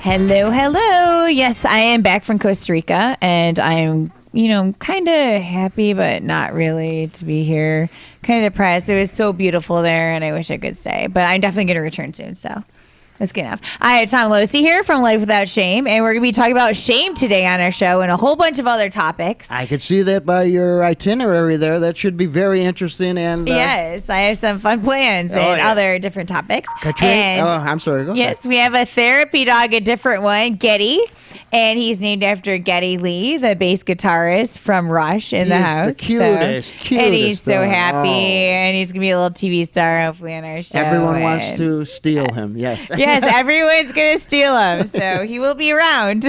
Hello, hello. Yes, I am back from Costa Rica, and I'm, kind of happy, but not really to be here. Kind of depressed. It was so beautiful there, and I wish I could stay, but I'm definitely going to return soon, so that's good enough. I have Tom Losey here from Life Without Shame, and we're going to be talking about shame today on our show and a whole bunch of other topics. I could see that by your itinerary there. That should be very interesting. And yes, I have some fun plans and other different topics. Katrina, I'm sorry. Go ahead. Yes, we have a therapy dog, a different one, Getty, and he's named after Geddy Lee, the bass guitarist from Rush in the house. The cutest. And he's so happy, and he's going to be a little TV star hopefully on our show. Everyone wants to steal him, yes. Yes, everyone's going to steal him, so he will be around.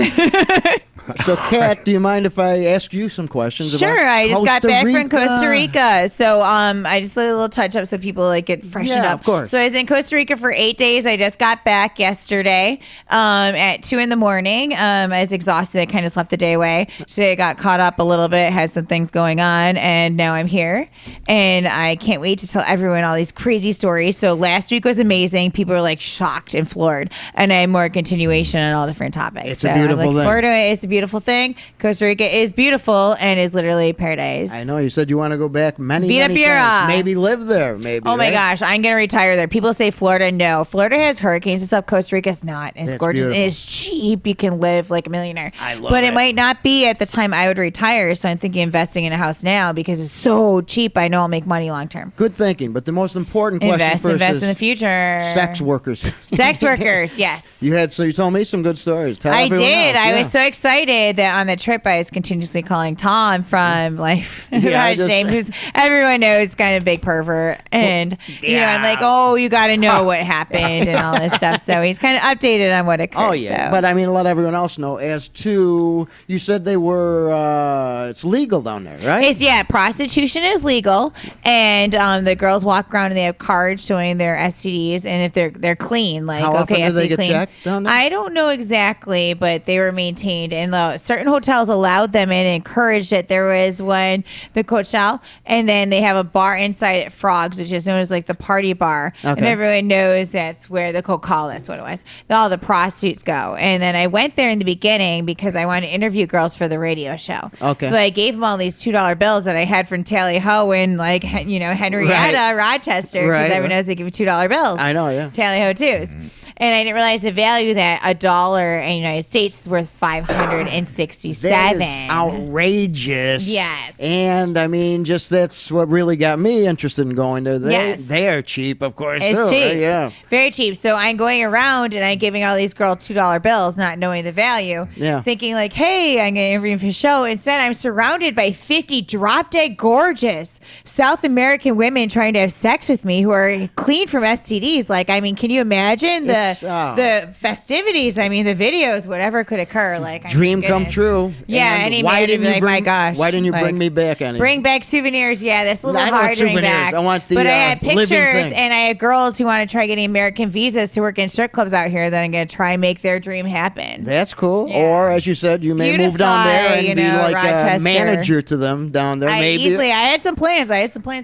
So, Kat, do you mind if I ask you some questions? Sure, about I just got back from Costa Rica. So I just did a little touch up so people get freshened up. Yeah, of course. So I was in Costa Rica for 8 days. I just got back yesterday at 2 a.m. I was exhausted. I kind of slept the day away. Today I got caught up a little bit, had some things going on, and now I'm here. And I can't wait to tell everyone all these crazy stories. So last week was amazing. People were shocked and floored. And I have more continuation on all different topics. It's a beautiful thing. Florida is a beautiful thing. Costa Rica is beautiful and is literally paradise. I know you said you want to go back many Vida times. Pura. Maybe live there. Maybe. Oh my gosh, I'm gonna retire there. People say Florida. No, Florida has hurricanes and stuff. Costa Rica's not. It's gorgeous. Beautiful. It's cheap. You can live like a millionaire. I love but it. It might not be at the time I would retire. So I'm thinking investing in a house now because it's so cheap. I know I'll make money long term. Good thinking, but the most important question first Invest is in the future. sex workers. Sex workers. Yes. You told me some good stories. Tell I everyone did. else. I was so excited that on the trip I was continuously calling Tom from Life Without Shame, who's everyone knows kind of big pervert, and I'm like, oh, you got to know what happened and all this stuff. So he's kind of updated on what occurred. Oh yeah, so. but I mean, let everyone else know. As to, you said they were, it's legal down there, right? Prostitution is legal, and the girls walk around and they have cards showing their STDs, and if they're clean, how often do they get checked down there? I don't know exactly, but they were maintained, and certain hotels allowed them and encouraged it. There was one, the Coachelle, and then they have a bar inside at Frogs, which is known as the party bar, and everyone knows that's where the Coca-Cola is what it was. All the prostitutes go, and then I went there in the beginning because I wanted to interview girls for the radio show. Okay. So I gave them all these $2 bills that I had from Tally Ho in Henrietta, Rochester, because everyone knows they give you $2 bills. I know, yeah. Tally Ho twos. And I didn't realize the value that $1 in the United States is worth $567. That is outrageous. Yes. And I mean, that's what really got me interested in going there. They are cheap, of course. It's too, cheap. right? Yeah. Very cheap. So I'm going around and I'm giving all these girls $2 bills, not knowing the value. Yeah. Thinking hey, I'm going to interview for the show. Instead, I'm surrounded by 50 drop dead gorgeous South American women trying to have sex with me who are clean from STDs. Can you imagine the festivities? I mean, the videos, whatever could occur. Dream come true. Yeah, and any man would be my gosh. Why didn't you bring me back any? Bring back souvenirs. Yeah, that's a little I hard to bring souvenirs. back. I want the but I had living pictures, thing. and I had girls who want to try getting American visas to work in strip clubs out here. Then I'm going to try and make their dream happen. That's cool. Yeah. Or, as you said, you may move down there and be Rochester. a manager to them down there. Easily. I had some plans.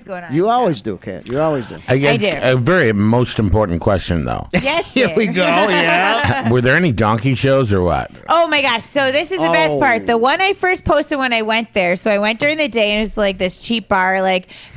going on. You always do, Kat. You always do. I do. A very most important question, though. Yes, Here we go. Yeah. Were there any donkey shows or what? Oh my gosh. So this is the best part. The one I first posted when I went there. So I went during the day and it was this cheap bar.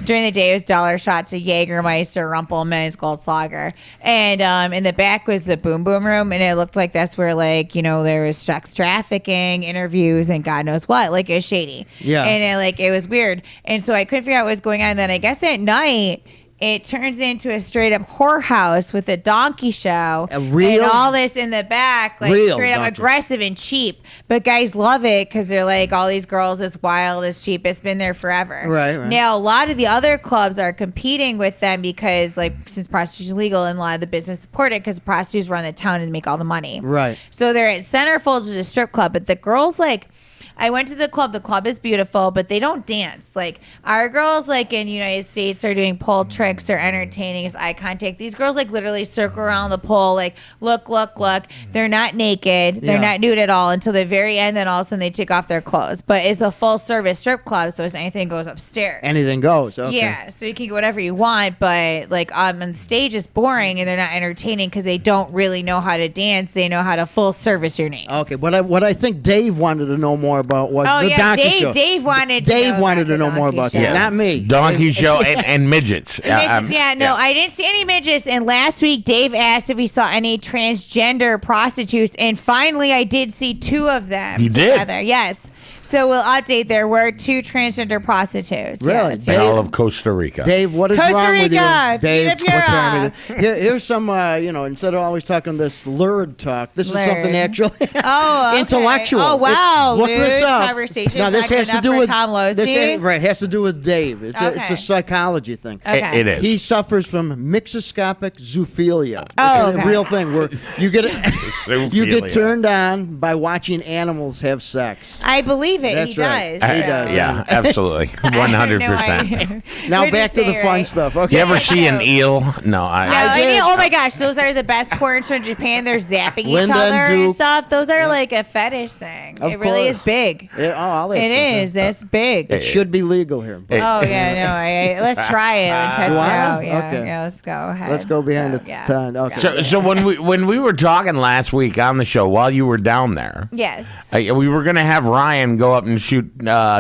During the day it was dollar shots of Jägermeister, Rumpelmann's, Goldschlager. And in the back was the boom boom room. And it looked like that's where there was sex trafficking, interviews, and God knows what. It was shady. Yeah. And it was weird. And so I couldn't figure out what was going on. And then I guess at night it turns into a straight up whorehouse with a donkey show. And all this in the back, straight up aggressive and cheap. But guys love it because they're all these girls, it's wild, it's cheap, it's been there forever. Right. Now, a lot of the other clubs are competing with them because, since prostitution is legal and a lot of the business support it because the prostitutes run the town and make all the money. Right. So they're at Centerfold, which is a strip club, but the girls, I went to the club. The club is beautiful, but they don't dance. Like our girls, like in United States, are doing pole tricks or entertaining us eye contact. These girls like literally circle around the pole, like look. They're not naked. They're not nude at all until the very end. Then all of a sudden they take off their clothes. But it's a full service strip club, so if anything goes upstairs. Anything goes. Okay. Yeah, so you can get whatever you want, but like on stage it's boring and they're not entertaining because they don't really know how to dance. They know how to full service your names. Okay, what I think Dave wanted to know more about was the yeah, donkey Dave, show. Dave wanted to know more about show. that, not me. Donkey show and midgets. Midgets, I didn't see any midgets. And last week, Dave asked if he saw any transgender prostitutes, and finally, I did see 2 of them. You together. did? Yes. So we'll update. There were 2 transgender prostitutes. Really? Yes. In all of Costa Rica. Dave, what is Costa wrong with you? Rica, Dave, Pita what's wrong Pura. with you? Here's some, instead of always talking this lurid talk, this is something Lurid. actually Oh, okay. intellectual. Oh, wow, Look dude. this up. Conversation Now, this not has good to enough do for with Tom Losey? Right, has to do with Dave. It's Okay. a psychology thing. Okay. It is. He suffers from mixoscopic zoophilia. Oh, It's okay. a real thing where you get you get Zoophilia. turned on by watching animals have sex. I believe it. That's he right. does. He so. does. Yeah, absolutely. 100%. Now What'd back you to the say, fun right? stuff. Okay. You ever see an No. eel? No, No, I did. I mean, oh my gosh, those are the best porns from Japan. They're zapping each Linda and other and Duke. stuff. Those are like a fetish thing. Of it really is course. big. I'll It answer. is. It's big. It should be legal here. It- Oh yeah, no. Let's try it and test You it wanna? out. Yeah, Okay. yeah. Let's go ahead. Let's go behind So, the yeah. time. Okay. So when we were talking last week on the show while you were down there, Yes. we were gonna have Ryan go up and shoot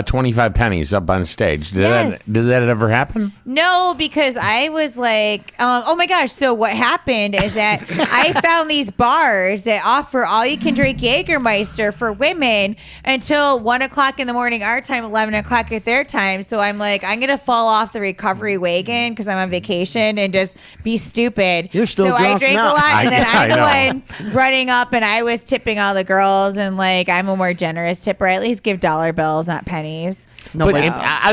25 pennies up on stage. Yes. Did that ever happen? No, because I was like, oh my gosh. So what happened is that I found these bars that offer all you can drink Jägermeister for women until 1:00 in the morning, our time, 11:00 at their time. So I'm like, I'm going to fall off the recovery wagon because I'm on vacation and just be stupid. You're still so I drunk drank now. a lot and then I I'm the know. one running up and I was tipping all the girls and like, I'm a more generous tipper. I at least give dollar bills, not pennies. No,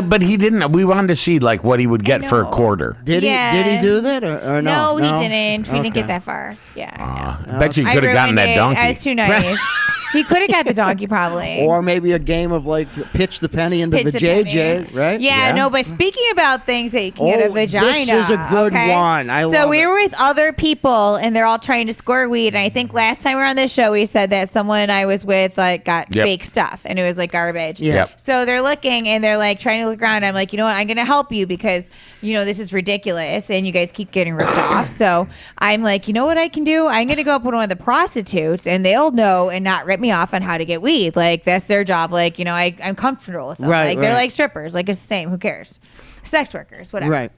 But he didn't. We wanted to see like what he would get for a know. quarter. did he do that or no? No, he didn't. We didn't Okay. get that far. Yeah. I bet you I could have gotten ruined that it. donkey. I was too nice. He could have got the donkey probably. Or maybe a game of like pitch the penny into Pitch the the JJ, penny. right? Yeah, no, but speaking about things that you can get a Oh, vagina. this is a good okay? one. I so love we it. were with other people and they're all trying to score weed. And I think last time we were on this show, we said that someone I was with like got Yep. fake stuff and it was like garbage. Yeah. Yep. So they're looking and they're like trying to look around. I'm like, you know what? I'm going to help you because, you know, this is ridiculous and you guys keep getting ripped off. So I'm like, you know what I can do? I'm going to go up with one of the prostitutes and they'll know and not rip me off on how to get weed. Like that's their job. Like, you know, I'm comfortable with them. Right, Like they're right. like strippers. Like it's the same. Who cares? Sex workers, whatever. Right.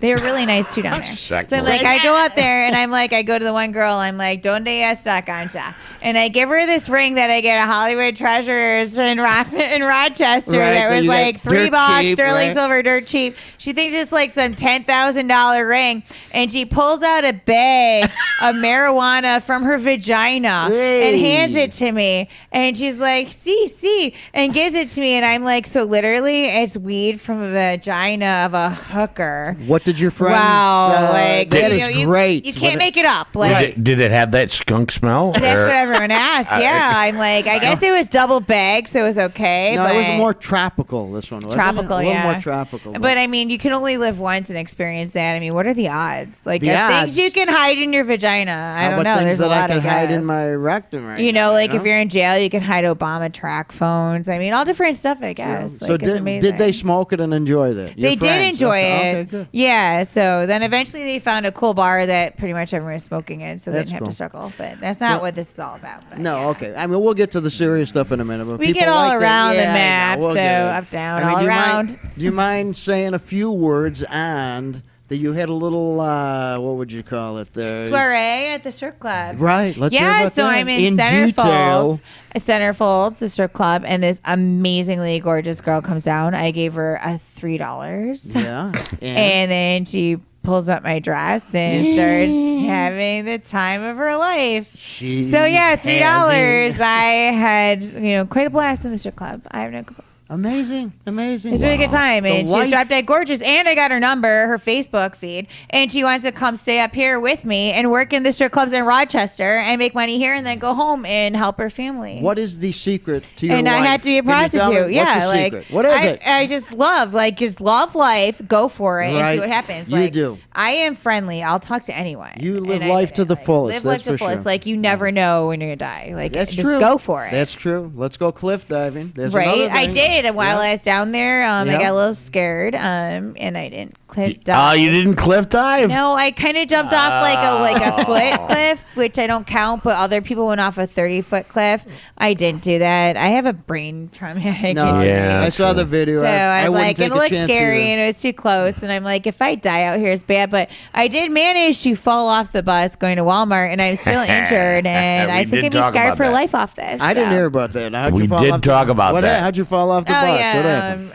They were really nice too down there. Sex So I'm like, I go up there and I'm like, I go to the one girl. I'm like, donde está Concha? And I give her this ring that I get at Hollywood Treasures in Rochester. Right, That that was you like got dirt $3, cheap, sterling right? silver, dirt cheap. She thinks it's like some $10,000 ring, and she pulls out a bag of marijuana from her vagina Hey. and hands it to me. And she's like, see, and gives it to me. And I'm like, so literally, it's weed from a vagina of a hooker. What did your friends? Wow, like that you is know, you- great. You can't make it up. Like Did it have that skunk smell? that's Or- what everyone asked. Yeah, I'm like, I guess it was double bagged, so it was okay. No, but it was more tropical. This one, wasn't tropical, it? A little yeah, more tropical. But I mean, you can only live once and experience that. I mean, what are the odds? Like The of odds. things you can hide in your vagina. I how don't about know. things There's a that I lot can of hide in guess. my rectum right You now, know, like if you're in jail, you can hide Obama track phones. I mean, all different stuff. I guess. So Like, it's did they amazing. smoke it and enjoy that? Your They did friends? enjoy Okay, it. Okay, good. Yeah. So then eventually they found a cool bar that pretty much everyone was smoking in, so they That's didn't have cool. to struggle. But that's not what this is all about. But No, yeah. okay. I mean, we'll get to the serious stuff in a minute. But We people get all like that. around the Yeah, I know, map, we'll so get it. up, down, I mean, all do you around. do you mind saying a few words on that you had a little, what would you call it there? Soiree at the strip club. Right. Let's hear Yeah, about so that. I'm in detail. Centerfolds, the strip club, and this amazingly gorgeous girl comes down. I gave her a $3. Yeah. And then she pulls up my dress and starts having the time of her life. She So yeah, $3. has it. I had quite a blast in the strip club. I have no complaints. Amazing. It's a really good time, and The life- she's drop dead gorgeous. And I got her number, her Facebook feed, and she wants to come stay up here with me and work in the strip clubs in Rochester and make money here, and then go home and help her family. What is the secret to your And life? I had to be a Can you tell me? prostitute. Yeah, What's the like secret? What is it? I just love life. Go for it and Right. see what happens. You Like, do. I am friendly. I'll talk to anyone. You live And I life did to it. the Like, fullest, Live that's life to the for fullest. sure. Like you never know when you're gonna die. Like That's just true. go for it. That's true. Let's go cliff diving. There's Right, another I thing. did, and while Yeah. I was down there, I Yeah. got a little scared, and I didn't cliff dive. You didn't cliff dive? No, I kind of jumped off like a foot cliff, which I don't count, but other people went off a 30-foot cliff. I didn't do that. I have a brain traumatic No, injury. Yeah, I saw the video. So I was wouldn't like, take it a looked chance scary either. and it was too close. And I'm like, if I die out here, it's bad. But I did manage to fall off the bus going to Walmart, and I'm still injured. And We I think did I'm talk scarred about for that. life off this. I didn't so. hear about that. How'd We you fall did off talk the, about what, that. How'd you fall off the Oh bus? What yeah, happened?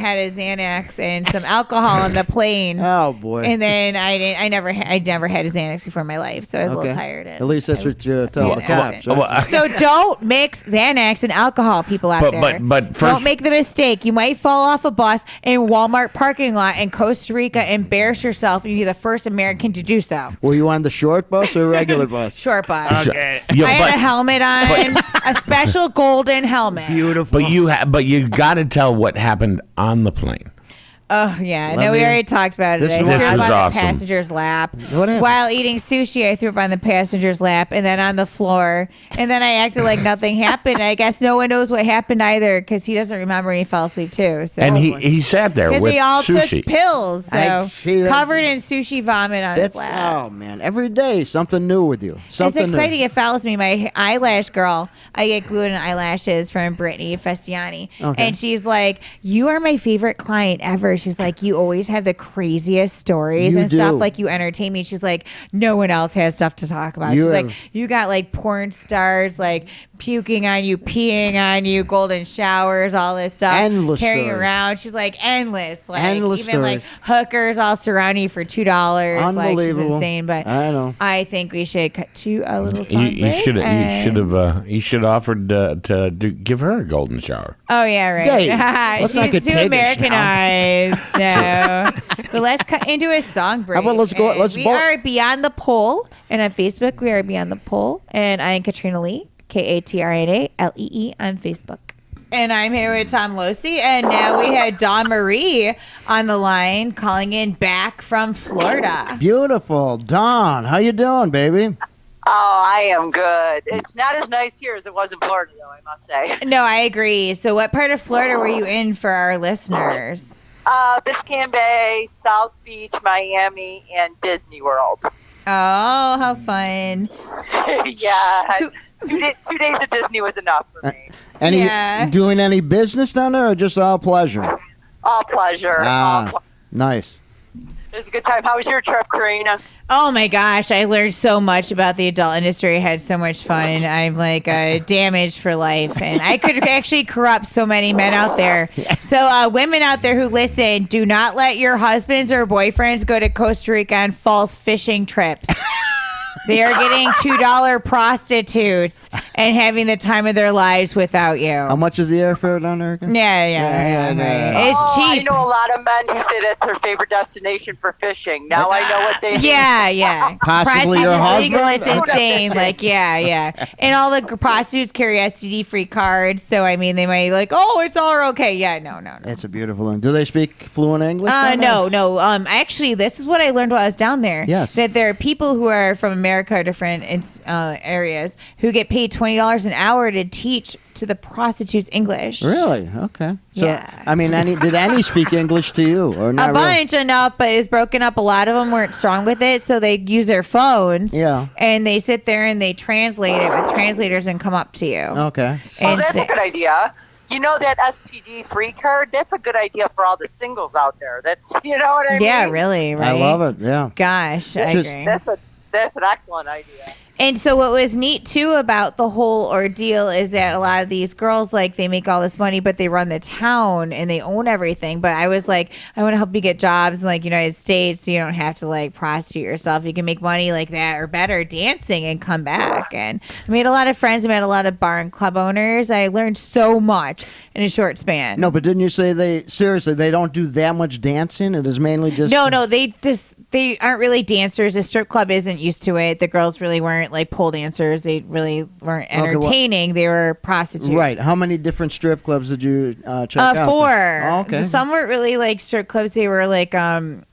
had a Xanax and some alcohol on the plane. Oh boy. And then I never had a Xanax before in my life, so I was a little tired. At least that's what you tell the Yeah. cops. Right? So don't mix Xanax and alcohol, people out there. But first, Don't make the mistake. You might fall off a bus in Walmart parking lot in Costa Rica, embarrass yourself, and you're the first American to do so. Were you on the short bus or regular bus? Short bus. Okay. I had a helmet on, a special golden helmet. Beautiful. but you got to tell what happened on the plane. Oh yeah, Let no, we me- already talked about it. This I was- threw This up was on awesome. the passenger's lap. What happened? While eating sushi, I threw up on the passenger's lap, and then on the floor, and then I acted like nothing happened. I guess no one knows what happened either, because he doesn't remember, and he fell asleep too. So. And he sat there because with we all sushi. took pills, I so see that. covered in sushi vomit on his That's lap. oh man, every day something new with you. Something It's exciting. It follows me. My eyelash girl, I get glued in eyelashes from Brittany Festiani. Okay. And she's like, you are my favorite client ever. She's like, you always have the craziest stories You and stuff. do. Like, you entertain me. She's like, no one else has stuff to talk about. You She's have- like, you got like porn stars, like puking on you, peeing on you, golden showers, all this stuff. Endless carrying stories. around. She's like, endless. Like, Endless even like stories. hookers all surround you for $2. Like, she's Unbelievable. insane. But I know. I think we should cut to a little song You break. should and- you should offered to give her a golden shower. Oh yeah, right. Dave, let's not She's get too paid this Americanized. No, but let's cut into a song break. about let's go- And let's we bo- are Beyond the Pole, and on Facebook we are Beyond the Pole, and I'm Katrina Lee, KatrinaLee on Facebook. And I'm here with Tom Losi, and now we have Dawn Marie on the line, calling in back from Florida. Beautiful, Dawn. How you doing, baby? Oh, I am good. It's not as nice here as it was in Florida, though, I must say. No, I agree. So, what part of Florida were you in for our listeners? Biscayne Bay, South Beach, Miami, and Disney World. Oh, how fun! Yeah, 2 days of Disney was enough for me. Any Yeah. doing any business down there, or just all pleasure? All pleasure. Nice. It was a good time. How was your trip, Karina? Oh my gosh, I learned so much about the adult industry. I had so much fun. I'm like damaged for life, and I could actually corrupt so many men out there. So women out there who listen, do not let your husbands or boyfriends go to Costa Rica on false fishing trips. They are getting $2 prostitutes and having the time of their lives without you. How much is the airfare down there again? Yeah. Yeah. It's I cheap. know a lot of men who say that's their favorite destination for fishing. Now I know what they mean. Yeah. Possibly your Prostitutes legal, husband? it's insane. Like, yeah. And all the prostitutes carry STD-free cards. So, I mean, they might be like, oh, it's all okay. Yeah, no. It's a beautiful thing. Do they speak fluent English? down there? No. Actually, this is what I learned while I was down there. Yes. That there are people who are from America or different areas who get paid $20 an hour to teach to the prostitutes English. Really? Okay. So, Yeah. I mean, did any speak English to you, or not A really? bunch enough, but it's broken up. A lot of them weren't strong with it, so they use their phones. Yeah. And they sit there and they translate it with translators and come up to you. Okay. Oh, And that's say- a good idea. You know that STD free card? That's a good idea for all the singles out there. That's, you know what I mean? Yeah, really, right? I love it. Yeah. Gosh, I Just- agree. That's an excellent idea. And so what was neat too about the whole ordeal is that a lot of these girls, like, they make all this money, but they run the town and they own everything. But I was like, I want to help you get jobs in, like, United States, so you don't have to, like, prostitute yourself. You can make money like that or better dancing and come back. And I made a lot of friends. I met a lot of bar and club owners. I learned so much in a short span. No, but didn't you say they don't do that much dancing? It is mainly just No, they aren't really dancers. The strip club isn't used to it. The girls really weren't like pole dancers. They really weren't entertaining. They were prostitutes. Right. How many different strip clubs did you check out? 4. Oh, okay. Some weren't really like strip clubs. They were like a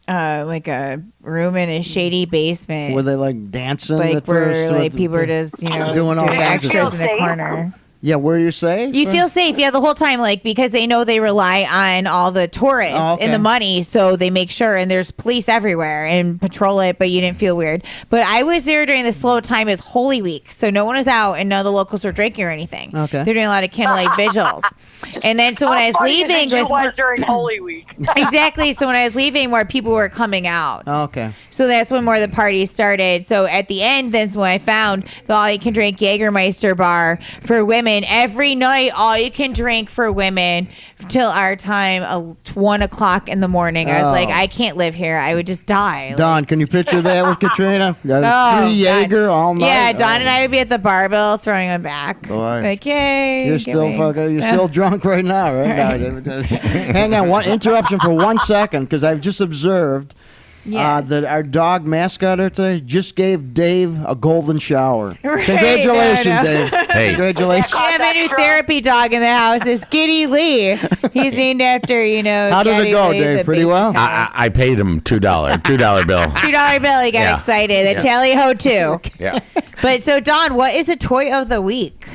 room in a shady basement. Were they like dancing like at where first? like people were just Doing all kinds of extras in stuff. a corner. Yeah, were you safe? You feel safe, yeah, the whole time, like, because they know they rely on all the tourists and the money, so they make sure, and there's police everywhere and patrol it, but you didn't feel weird. But I was there during the slow time as Holy Week, so no one was out and none of the locals were drinking or anything. Okay. They're doing a lot of candlelight vigils. And then so when I was leaving, you went during Holy Week. exactly, so when I was leaving, more people were coming out. Okay. So that's when more of the parties started. So at the end, that's when I found the all-you-can-drink Jägermeister bar for women. Every night, all-you-can-drink for women till our time, 1 o'clock in the morning. I was like, I can't live here. I would just die. Don, can you picture that with Katrina? Oh, 3 Jaeger all night. Yeah, Don and I would be at the barbell throwing them back. Boy. Like, yay. You're still drunk right now, right? Now. Hang on, one interruption for 1 second, because I've just observed Yes. that our dog mascot today just gave Dave a golden shower. Right, Congratulations, no. Dave. Hey. Congratulations. We have a new therapy dog in the house. It's Giddy Lee. He's named after, How did Geddy it go, Lee, Dave? the Pretty big well? guy. I paid him $2 bill. $2 bill. He got Yeah. excited. The Yeah. tally-ho too. Yeah. But so, Don, what is a toy of the week?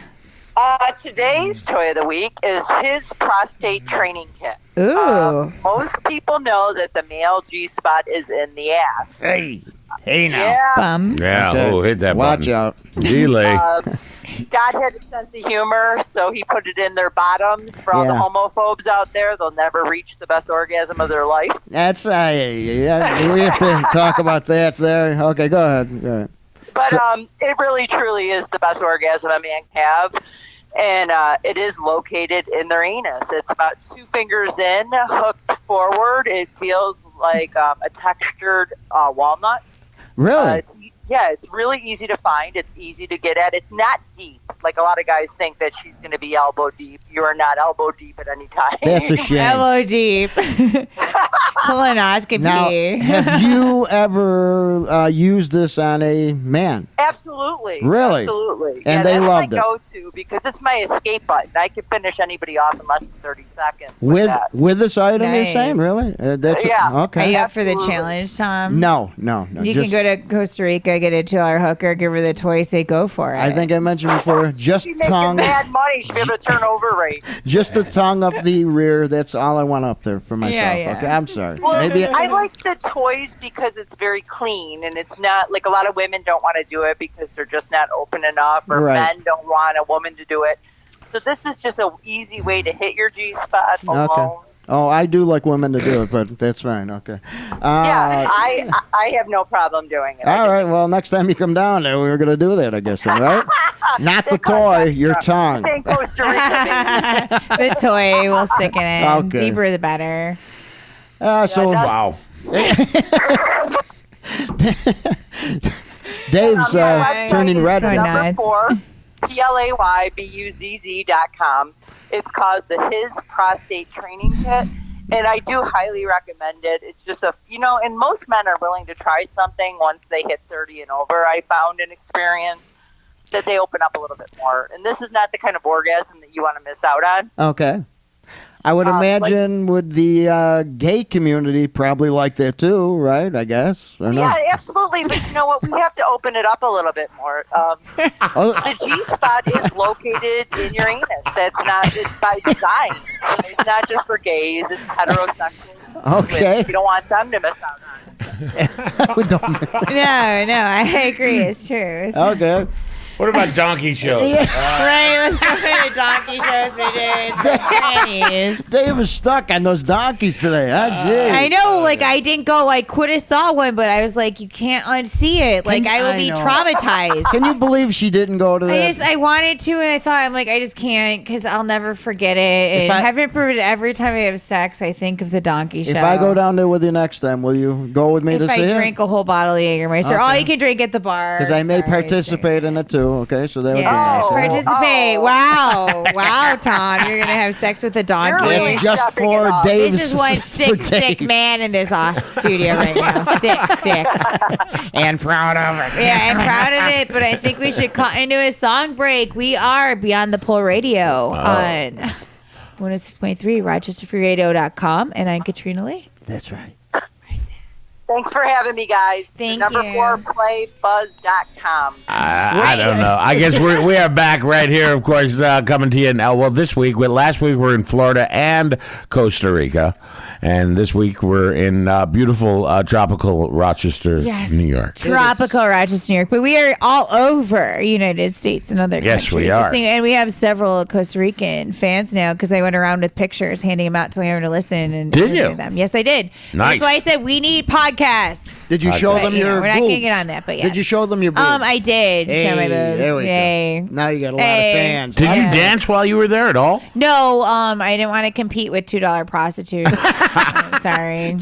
Today's toy of the week is his prostate training kit. Ooh. Most people know that the male G-spot is in the ass. Hey now. Yeah. Bum. Yeah. Okay. Oh, hit that Watch button. out. Delay. God had a sense of humor, so he put it in their bottoms. For all the Yeah. homophobes out there, they'll never reach the best orgasm of their life. That's yeah, we have to talk about that there. Okay, go ahead. But it really, truly is the best orgasm a man can have. And it is located in their anus. It's about 2 fingers in, hooked forward. It feels like a textured walnut. Really? It's really easy to find. It's easy to get at. It's not deep. Like a lot of guys think that she's going to be elbow deep. You are not elbow deep at any time. That's a shame. Elbow deep. Colonoscopy. Now, have you ever used this on a man? Absolutely. Really? Absolutely. And they that's loved my it. go-to because it's my escape button. I can finish anybody off in less than 30 seconds With that. this item, you're Nice. saying? Really? That's Yeah. Are okay. you up for the Absolutely. challenge, Tom? No. You just- can go to Costa Rica, get a $2 hooker, give her the toy, say go for it. I think I mentioned before, just She's making tongue, mad money. You should be able to turn over rate. just a tongue up the rear. That's all I want up there for myself. Yeah. Okay, I'm sorry. Well, Maybe I like the toys because it's very clean and it's not like a lot of women don't want to do it because they're just not open enough, or Right. men don't want a woman to do it. So this is just an easy way to hit your G spot alone. Okay. Oh, I do like women to do it, but that's fine. Okay. Yeah, I have no problem doing it. All right. Well, next time you come down there, we were going to do that, I guess. Then, right? Not the toy, your tongue. This ain't Costa Rica, baby. the toy will stick in it. Okay. Deeper the better. So Wow. Dave's Yeah. turning red. Going now. nuts. Number 4, PLAYBUZZ.com. It's called the His Prostate Training Kit, and I do highly recommend it. It's just and most men are willing to try something once they hit 30 and over. I found an experience that they open up a little bit more, and this is not the kind of orgasm that you want to miss out on. Okay. I would imagine would the gay community probably like that too, right? I guess. Or no? Yeah, absolutely. But you know what? We have to open it up a little bit more. Oh, The G spot is located in your anus. It's by design. So it's not just for gays, it's heterosexual. Okay. You don't want them to miss out on it. we don't miss it. No, I agree. It's true. Okay. What about donkey shows? Right, let's go to donkey shows, bitches. Trannies. Dave was stuck on those donkeys today. Huh? Gee. I know, like I didn't go. I could have saw one, but I was like, you can't unsee it. Like I will be traumatized. Can you believe she didn't go to that? I wanted to, and I thought I'm like, I just can't because I'll never forget it. And heaven forbid, every time I have sex, I think of the donkey show. If I go down there with you next time, will you go with me to see it? If I drink a whole bottle of Jägermeister, all you can drink at the bar. Because I may participate in it too. Okay, so that would be nice. Participate. Wow, Tom, you're gonna have sex with a donkey. really It's just stepping it for up. Dave's. This is one sick man in this off studio right now. Sick. And proud of it. Yeah, I'm proud of it, but I think we should cut into a song break. We are Beyond the Pole Radio on 106.3, RochesterFreeRadio.com, and I'm Katrina Lee. That's right. Thanks for having me, guys. Thank Number you. 4 playbuzz.com. I don't know. I guess we are back right here, of course, coming to you now. Well, this week, last week we're in Florida and Costa Rica, and this week we're in beautiful tropical Rochester, New York. Tropical Rochester, New York. But we are all over United States and other countries. Yes, we are. And we have several Costa Rican fans now because I went around with pictures, handing them out to everyone to listen. And Did you? them. Yes, I did. Nice. That's why I said we need podcasts. Did you show them your We're not boobs? going to get on that, but yeah. Did you show them your boobs? I did show my boobs. There we Yay. go. Now you got a lot Hey. of fans. Did you dance while you were there at all? No, I didn't want to compete with $2 prostitutes. Sorry.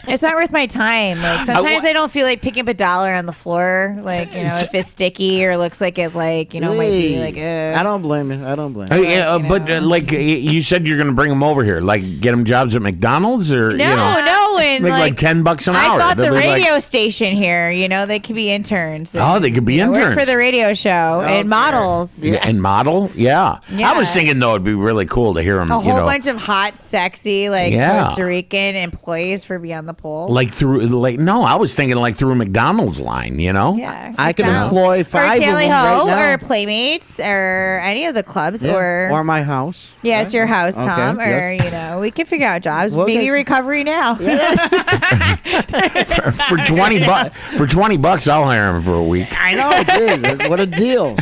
It's not worth my time. Like sometimes I don't feel like picking up a dollar on the floor. Like, if it's sticky or looks like it's like, might be like, I don't blame you. I don't blame you. But you said you're going to bring them over here, like get them jobs at McDonald's or No, and make like $10 an hour. I thought the They'll be radio station here, they could be interns. They could be interns. Work for the radio show and models. And model, yeah. I was thinking though it'd be really cool to hear them. A whole bunch of hot, sexy, Yeah. Costa Rican employees for Beyond the Pole. I was thinking like through a McDonald's line, Yeah, I could McDonald's. employ or 5 of Tally them Ho, right now. or Playmates, or any of the clubs, or my house. yeah, it's your house, Okay, Tom. yes. Or we can figure out jobs. Well, Maybe okay. recovery now. for $20. For $20, I'll hire him for a week. I know, dude. What a deal.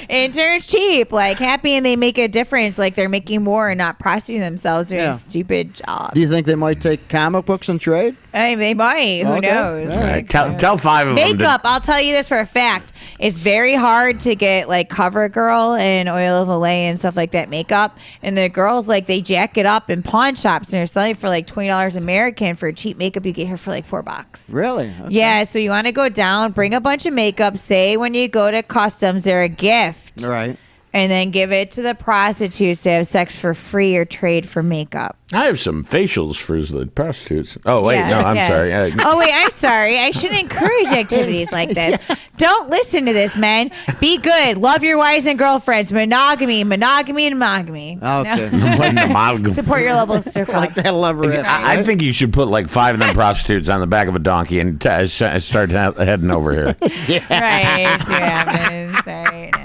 Interns cheap, like happy, and they make a difference. Like they're making more and not prostituting themselves doing stupid jobs. Do you think they might take comic books and trade? I mean, they might. Who Okay. knows? All right. Tell 5 of them. Makeup. I'll tell you this for a fact. It's very hard to get like CoverGirl and Oil of Olay and stuff like that makeup. And the girls they jack it up in pawn shops and they're selling it for like $20 American for cheap makeup you get here for like $4. Really? Okay. Yeah. So you want to go down, bring a bunch of makeup. Say when you go to customs, they're a gift. All right. And then give it to the prostitutes to have sex for free or trade for makeup. I have some facials for the prostitutes. Oh, wait. Yes, no, I'm yes. sorry. Oh, wait, I'm sorry. I shouldn't encourage activities like this. Don't listen to this, men. Be good. Love your wives and girlfriends. Monogamy. Okay. Support your local circle. Like that lover. I think you should put like 5 of them prostitutes on the back of a donkey and start heading over here. Right. See what happens. Sorry. No.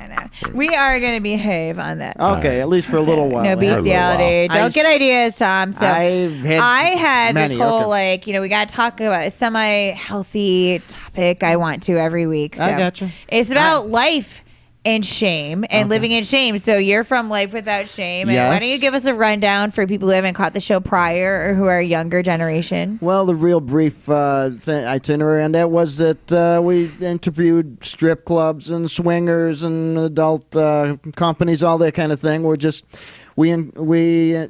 We are going to behave on that. Okay, at least for a little while. No bestiality. I- Don't get ideas, Tom. So I've had I had many, this whole okay. we got to talk about a semi-healthy topic I want to every week. So I gotcha. It's about life and shame and living in shame. So you're from Life Without Shame. And why Yes. don't you give us a rundown for people who haven't caught the show prior or who are a younger generation? Well, the real brief itinerary on that was that we interviewed strip clubs and swingers and adult companies, all that kind of thing. We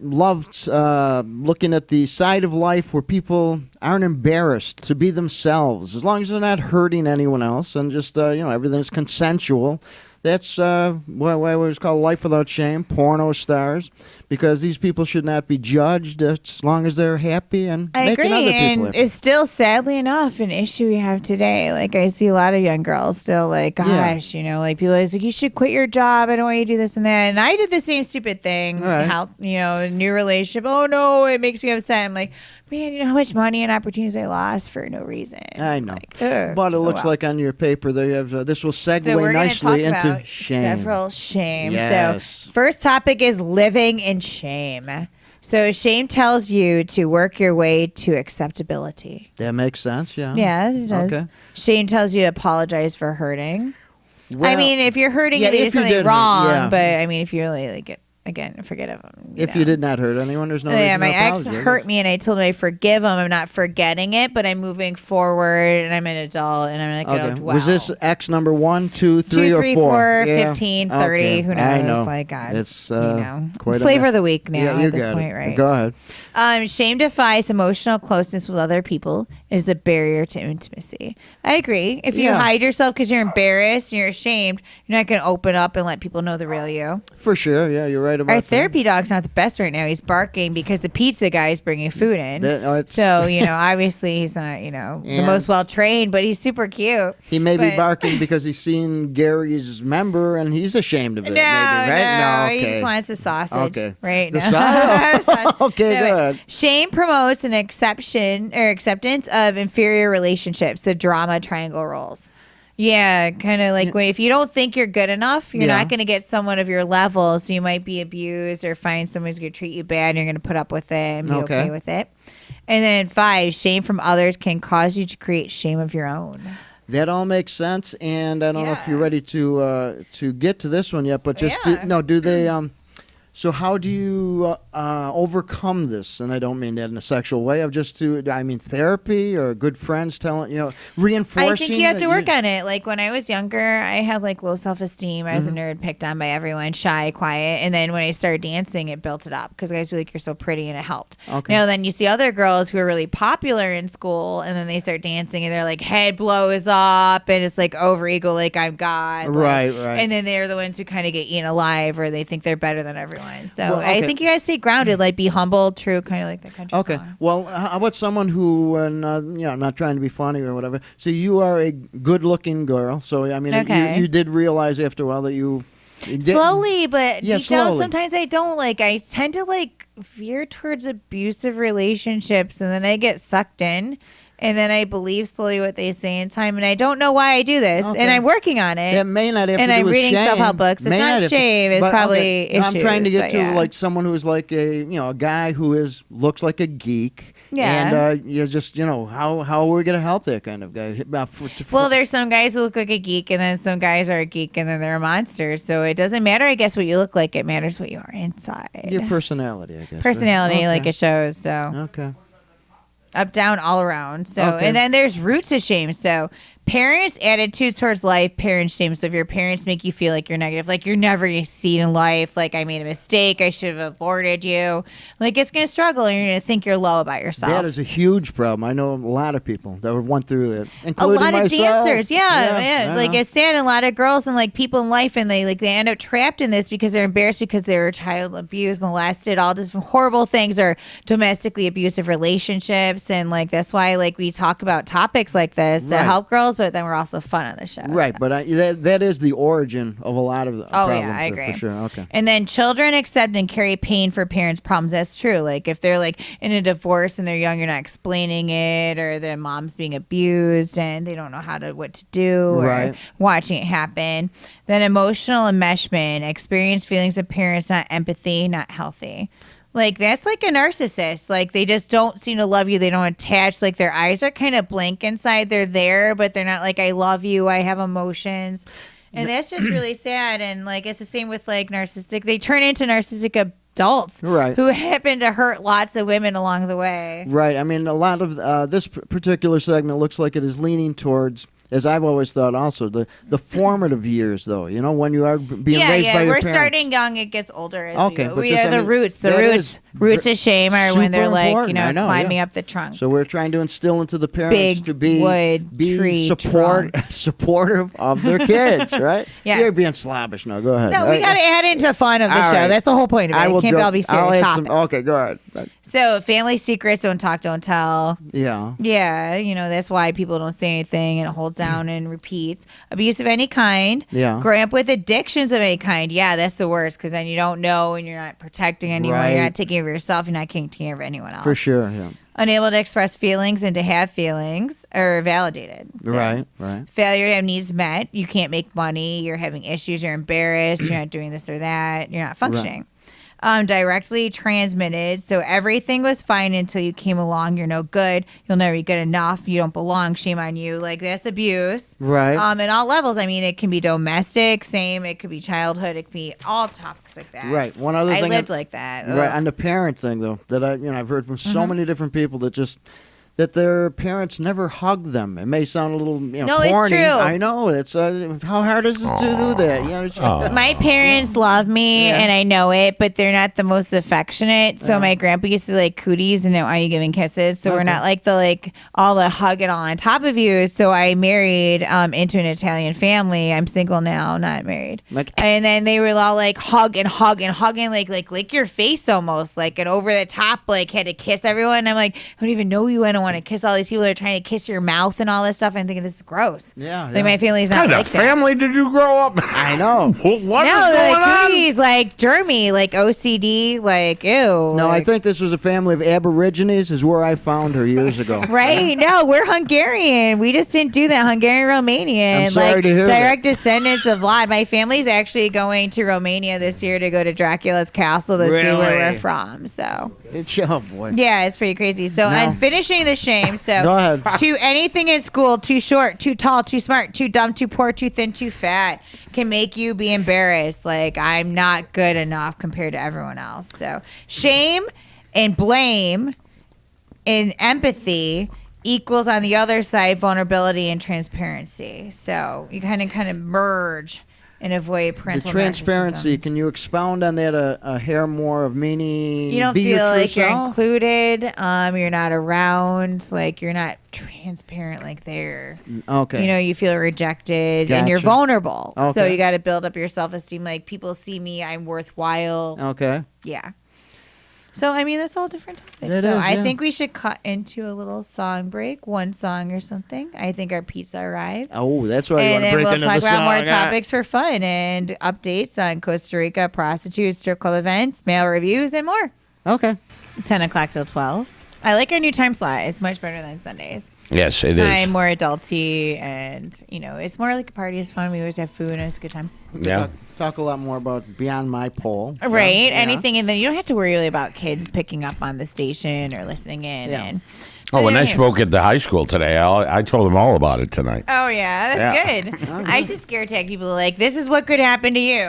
loved looking at the side of life where people aren't embarrassed to be themselves, as long as they're not hurting anyone else, and just everything's consensual. That's why it was called Life Without Shame, porno stars, because these people should not be judged as long as they're happy and I making agree, other people and happy. it's still sadly enough an issue we have today. Like I see a lot of young girls still gosh, people are like you should quit your job. I don't want you to do this and that. And I did the same stupid thing. All right. How new relationship. Oh no, it makes me upset. I'm like, man, you know how much money and opportunities I lost for no reason. I know, Ugh. but it Oh, looks well. like on your paper there you have this will segue So we're going to talk nicely into about shame. several shame. Yes. So first topic is living in shame. So shame tells you to work your way to acceptability. That makes sense, yeah. Yeah, it does. Okay. Shame tells you to apologize for hurting. Well, I mean, if you're hurting, yeah, you if did you something did hurt, wrong. yeah. But I mean, if you really like it, again, forget of them. If you did not hurt anyone, there's no reason Yeah, to my ex apologize. hurt me, and I told him I forgive him. I'm not forgetting it, but I'm moving forward, and I'm an adult, and I'm not going to Okay. dwell. Was this X number 1, 2, 3, 2, or 3, 4? 4, Yeah. 15, 30, Okay. who knows? I know. Like, God, It's you know, quite flavor a of the week now Yeah, you at this got point, it. right? Go ahead. Shame defies emotional closeness with other people is a barrier to intimacy. I agree. If you Yeah. hide yourself because you're embarrassed and you're ashamed, you're not going to open up and let people know the real you. For sure. Yeah, you're right about Our that. therapy dog's not the best right now. He's barking because the pizza guy is bringing food in. It's- So, obviously he's not, the Yeah. most well trained, but he's super cute. He may be But- barking because he's seen Gary's member and he's ashamed of it. No, maybe, right? no, he okay. just wants the sausage. Okay. Right? The No. sausage? Okay, No, wait. good. Shame promotes an acceptance of inferior relationships, the drama triangle roles. Yeah, kind of like if you don't think you're good enough, you're Yeah. not going to get someone of your level. So you might be abused or find someone who's going to treat you bad, and you're going to put up with it and be okay with it. And then 5, shame from others can cause you to create shame of your own. That all makes sense, and I don't know if you're Yeah. ready to get to this one yet, but just Yeah. do they? So how do you overcome this? And I don't mean that in a sexual way. I mean therapy or good friends telling reinforcing. I think you have that to work on it. Like when I was younger, I had like low self-esteem. I was Mm-hmm. a nerd, picked on by everyone, shy, quiet. And then when I started dancing, it built it up because guys were like, "You're so pretty," and it helped. Okay. Then you see other girls who are really popular in school, and then they start dancing, and they're like head blows up, and it's like over ego, like I'm God. Right, like, right. And then they're the ones who kind of get eaten alive, or they think they're better than everyone. So Well, okay. I think you guys stay grounded, like be humble, true, kind of like that country Okay. song. Well, how about someone who, I'm not trying to be funny or whatever. So you are a good-looking girl. So I mean, Okay. you did realize after a while that you didn't- Slowly, but Yeah, deep down, slowly. sometimes I don't like. I tend to like veer towards abusive relationships, and then I get sucked in, and then I believe slowly what they say in time, and I don't know why I do this, Okay. and I'm working on it. It may not have And to do I'm with reading shame. self-help books. It's May not have to- shame, it's but, probably okay. I'm trying to issues, get but to yeah. like someone who's like a guy who looks like a geek. Yeah. And you're just how are we gonna help that kind of guy? Well, there's some guys who look like a geek, and then some guys are a geek, and then they're a monster. So it doesn't matter, I guess, what you look like. It matters what you are inside. your personality, I guess. Personality, Okay. like it shows. So Okay. up, down, all around. So, Okay. and then there's roots of shame. So, parents' attitudes towards life, parents' shame. So, if your parents make you feel like you're negative, like you're never going to succeed in life, like I made a mistake, I should have aborted you, like it's going to struggle, and you're going to think you're low about yourself. That is a huge problem. I know a lot of people that went through that, A including lot of myself. dancers, yeah. Like know. it's sad, a lot of girls and like people in life, and they end up trapped in this because they're embarrassed because they were child abused, molested, all these horrible things, or domestically abusive relationships, and like that's why like we talk about topics like this to Right. help girls, but then we're also fun on the show. Right, so. but that is the origin of a lot of the Oh, problems. yeah, I agree. For sure. Okay. And then children accept and carry pain for parents' problems. That's true. Like if they're like in a divorce and they're young, you're not explaining it, or their mom's being abused and they don't know what to do, or Right. watching it happen. Then emotional enmeshment, experience feelings of parents, not empathy, not healthy. Like that's like a narcissist. Like they just don't seem to love you. They don't attach. Like their eyes are kind of blank inside. They're there, but they're not like I love you. I have emotions. And that's just really sad. And like it's the same with like narcissistic. They turn into narcissistic adults, Right. who happen to hurt lots of women along the way. Right. I mean, a lot of this particular segment looks like it is leaning towards, as I've always thought, also the formative years, though. When you are being Yeah, raised by yeah. your We're parents. starting young. It gets older as Okay, we go. but We just, are I the mean, roots. The that roots. is Roots of shame are when they're super like, important. I know, climbing yeah. up the trunk. So we're trying to instill into the parents Big to be wood tree trunks. supportive of their kids, right? Yes. You're being slobbish now. Go ahead. No, we got to add into fun of the All show. right. That's the whole point of it. I will It can't all be I'll serious add some. topics. Okay, go ahead. So family secrets, don't talk, don't tell. Yeah. Yeah, that's why people don't say anything, and it holds down and repeats. Abuse of any kind. Yeah. Growing up with addictions of any kind. Yeah, that's the worst because then you don't know and you're not protecting anyone. Right. You're not taking care of yourself. You're not taking care of anyone else. For sure. Yeah. Unable to express feelings and to have feelings or validated. So, Right. Right. Failure to have needs met. You can't make money. You're having issues. You're embarrassed. You're not doing this or that. You're not functioning. directly transmitted. So everything was fine until you came along. You're no good. You'll never be good enough. You don't belong. Shame on you. Like, that's abuse. Right. In all levels. I mean, it can be domestic, same. It could be childhood. It could be all topics like that. Right. One other I thing. lived like that. Right. Ugh. On the parent thing, though, that I've heard from so many different people that their parents never hug them. It may sound a little No, it's corny. true. I know. It's how hard is it to do that? It's, My parents love me, and I know it, but they're not the most affectionate. So my grandpa used to like cooties, and why are you giving kisses? So we're not like all the hug it all on top of you. So I married into an Italian family. I'm single now, not married. And then they were all like hug and hugging, like lick your face almost, like, and over the top, like had to kiss everyone. And I'm like, I don't even know you. I don't want to kiss all these people that are trying to kiss your mouth and all this stuff. I'm thinking this is gross. Yeah. Like my family's not What kind like of that. family did you grow up in? I know. What is No, going like on? cooties, like germy, like OCD, like ew. No, I like- think this was a family of Aborigines. Is where I found her years ago. Right? No, we're Hungarian. We just didn't do that. Hungarian, Romanian. I'm sorry like to hear direct descendants of Vlad. My family's actually going to Romania this year to go to Dracula's castle to see where Really? we're from. So Oh boy. yeah, it's pretty crazy. So No. and finishing the shame. So Go ahead. to anything in school, too short, too tall, too smart, too dumb, too poor, too thin, too fat, can make you be embarrassed. Like, I'm not good enough compared to everyone else. So shame and blame and empathy equals on the other side vulnerability and transparency. So you kind of merge and avoid The parental transparency. narcissism. Can you expound on that a hair more of meaning? You don't Be your feel true like you're self? included. You're not around. Like, you're not transparent like there. Okay. You feel rejected and you're Gotcha. vulnerable. So Okay. you got to build up your self-esteem. Like, people see me, I'm worthwhile. Okay. Yeah. So, I mean, that's all different topics. It so is, I yeah. think we should cut into a little song break, one song or something. I think our pizza arrived. Oh, that's right. You And want to then break we'll into talk the about more song, huh? topics for fun and updates on Costa Rica, prostitutes, strip club events, mail reviews, and more. Okay. 10 o'clock till 12. I like our new time slot. It's much better than Sundays. Yes, it Time, is. more adulty, and, it's more like a party. It's fun. We always have food, and it's a good time. Yeah. Talk a lot more about Beyond My Pole. Right? Yeah. Anything, and then you don't have to worry really about kids picking up on the station or listening in. Yeah. And, Oh, when Yeah. I spoke at the high school today, I told them all about it tonight. Oh, yeah. That's good. I should scare tag people like, this is what could happen to you.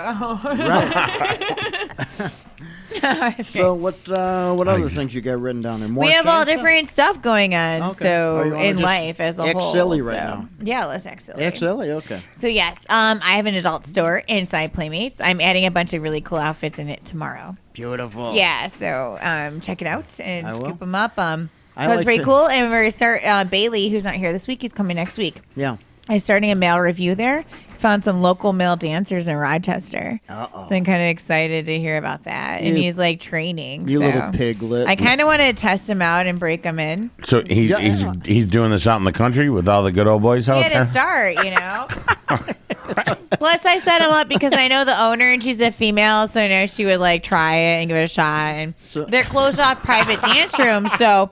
So what other things you got written down there? More We have all shame different stuff going on. Okay. Oh, you So wanna in just life as a act whole. silly right so- now? Yeah, let's act silly. stuff? Actually, okay. So yes, I have an adult store inside Playmates. I'm adding a bunch of really cool outfits in it tomorrow. Beautiful. Yeah, so check it out and I will. scoop them up. I So it's like pretty to- cool. And we're gonna start Bailey, who's not here this week. He's coming next week. Yeah. I'm starting a male review there. Found some local male dancers in Rochester. Uh-oh. So I'm kind of excited to hear about that. And You- he's like training. You so. little piglet. I kind of want to test him out and break him in. So he's Yeah. he's doing this out in the country with all the good old boys out Yeah, to there. start, Plus, I set him up because I know the owner and she's a female, so I know she would like try it and give it a shot. And So- they're closed off private dance rooms, so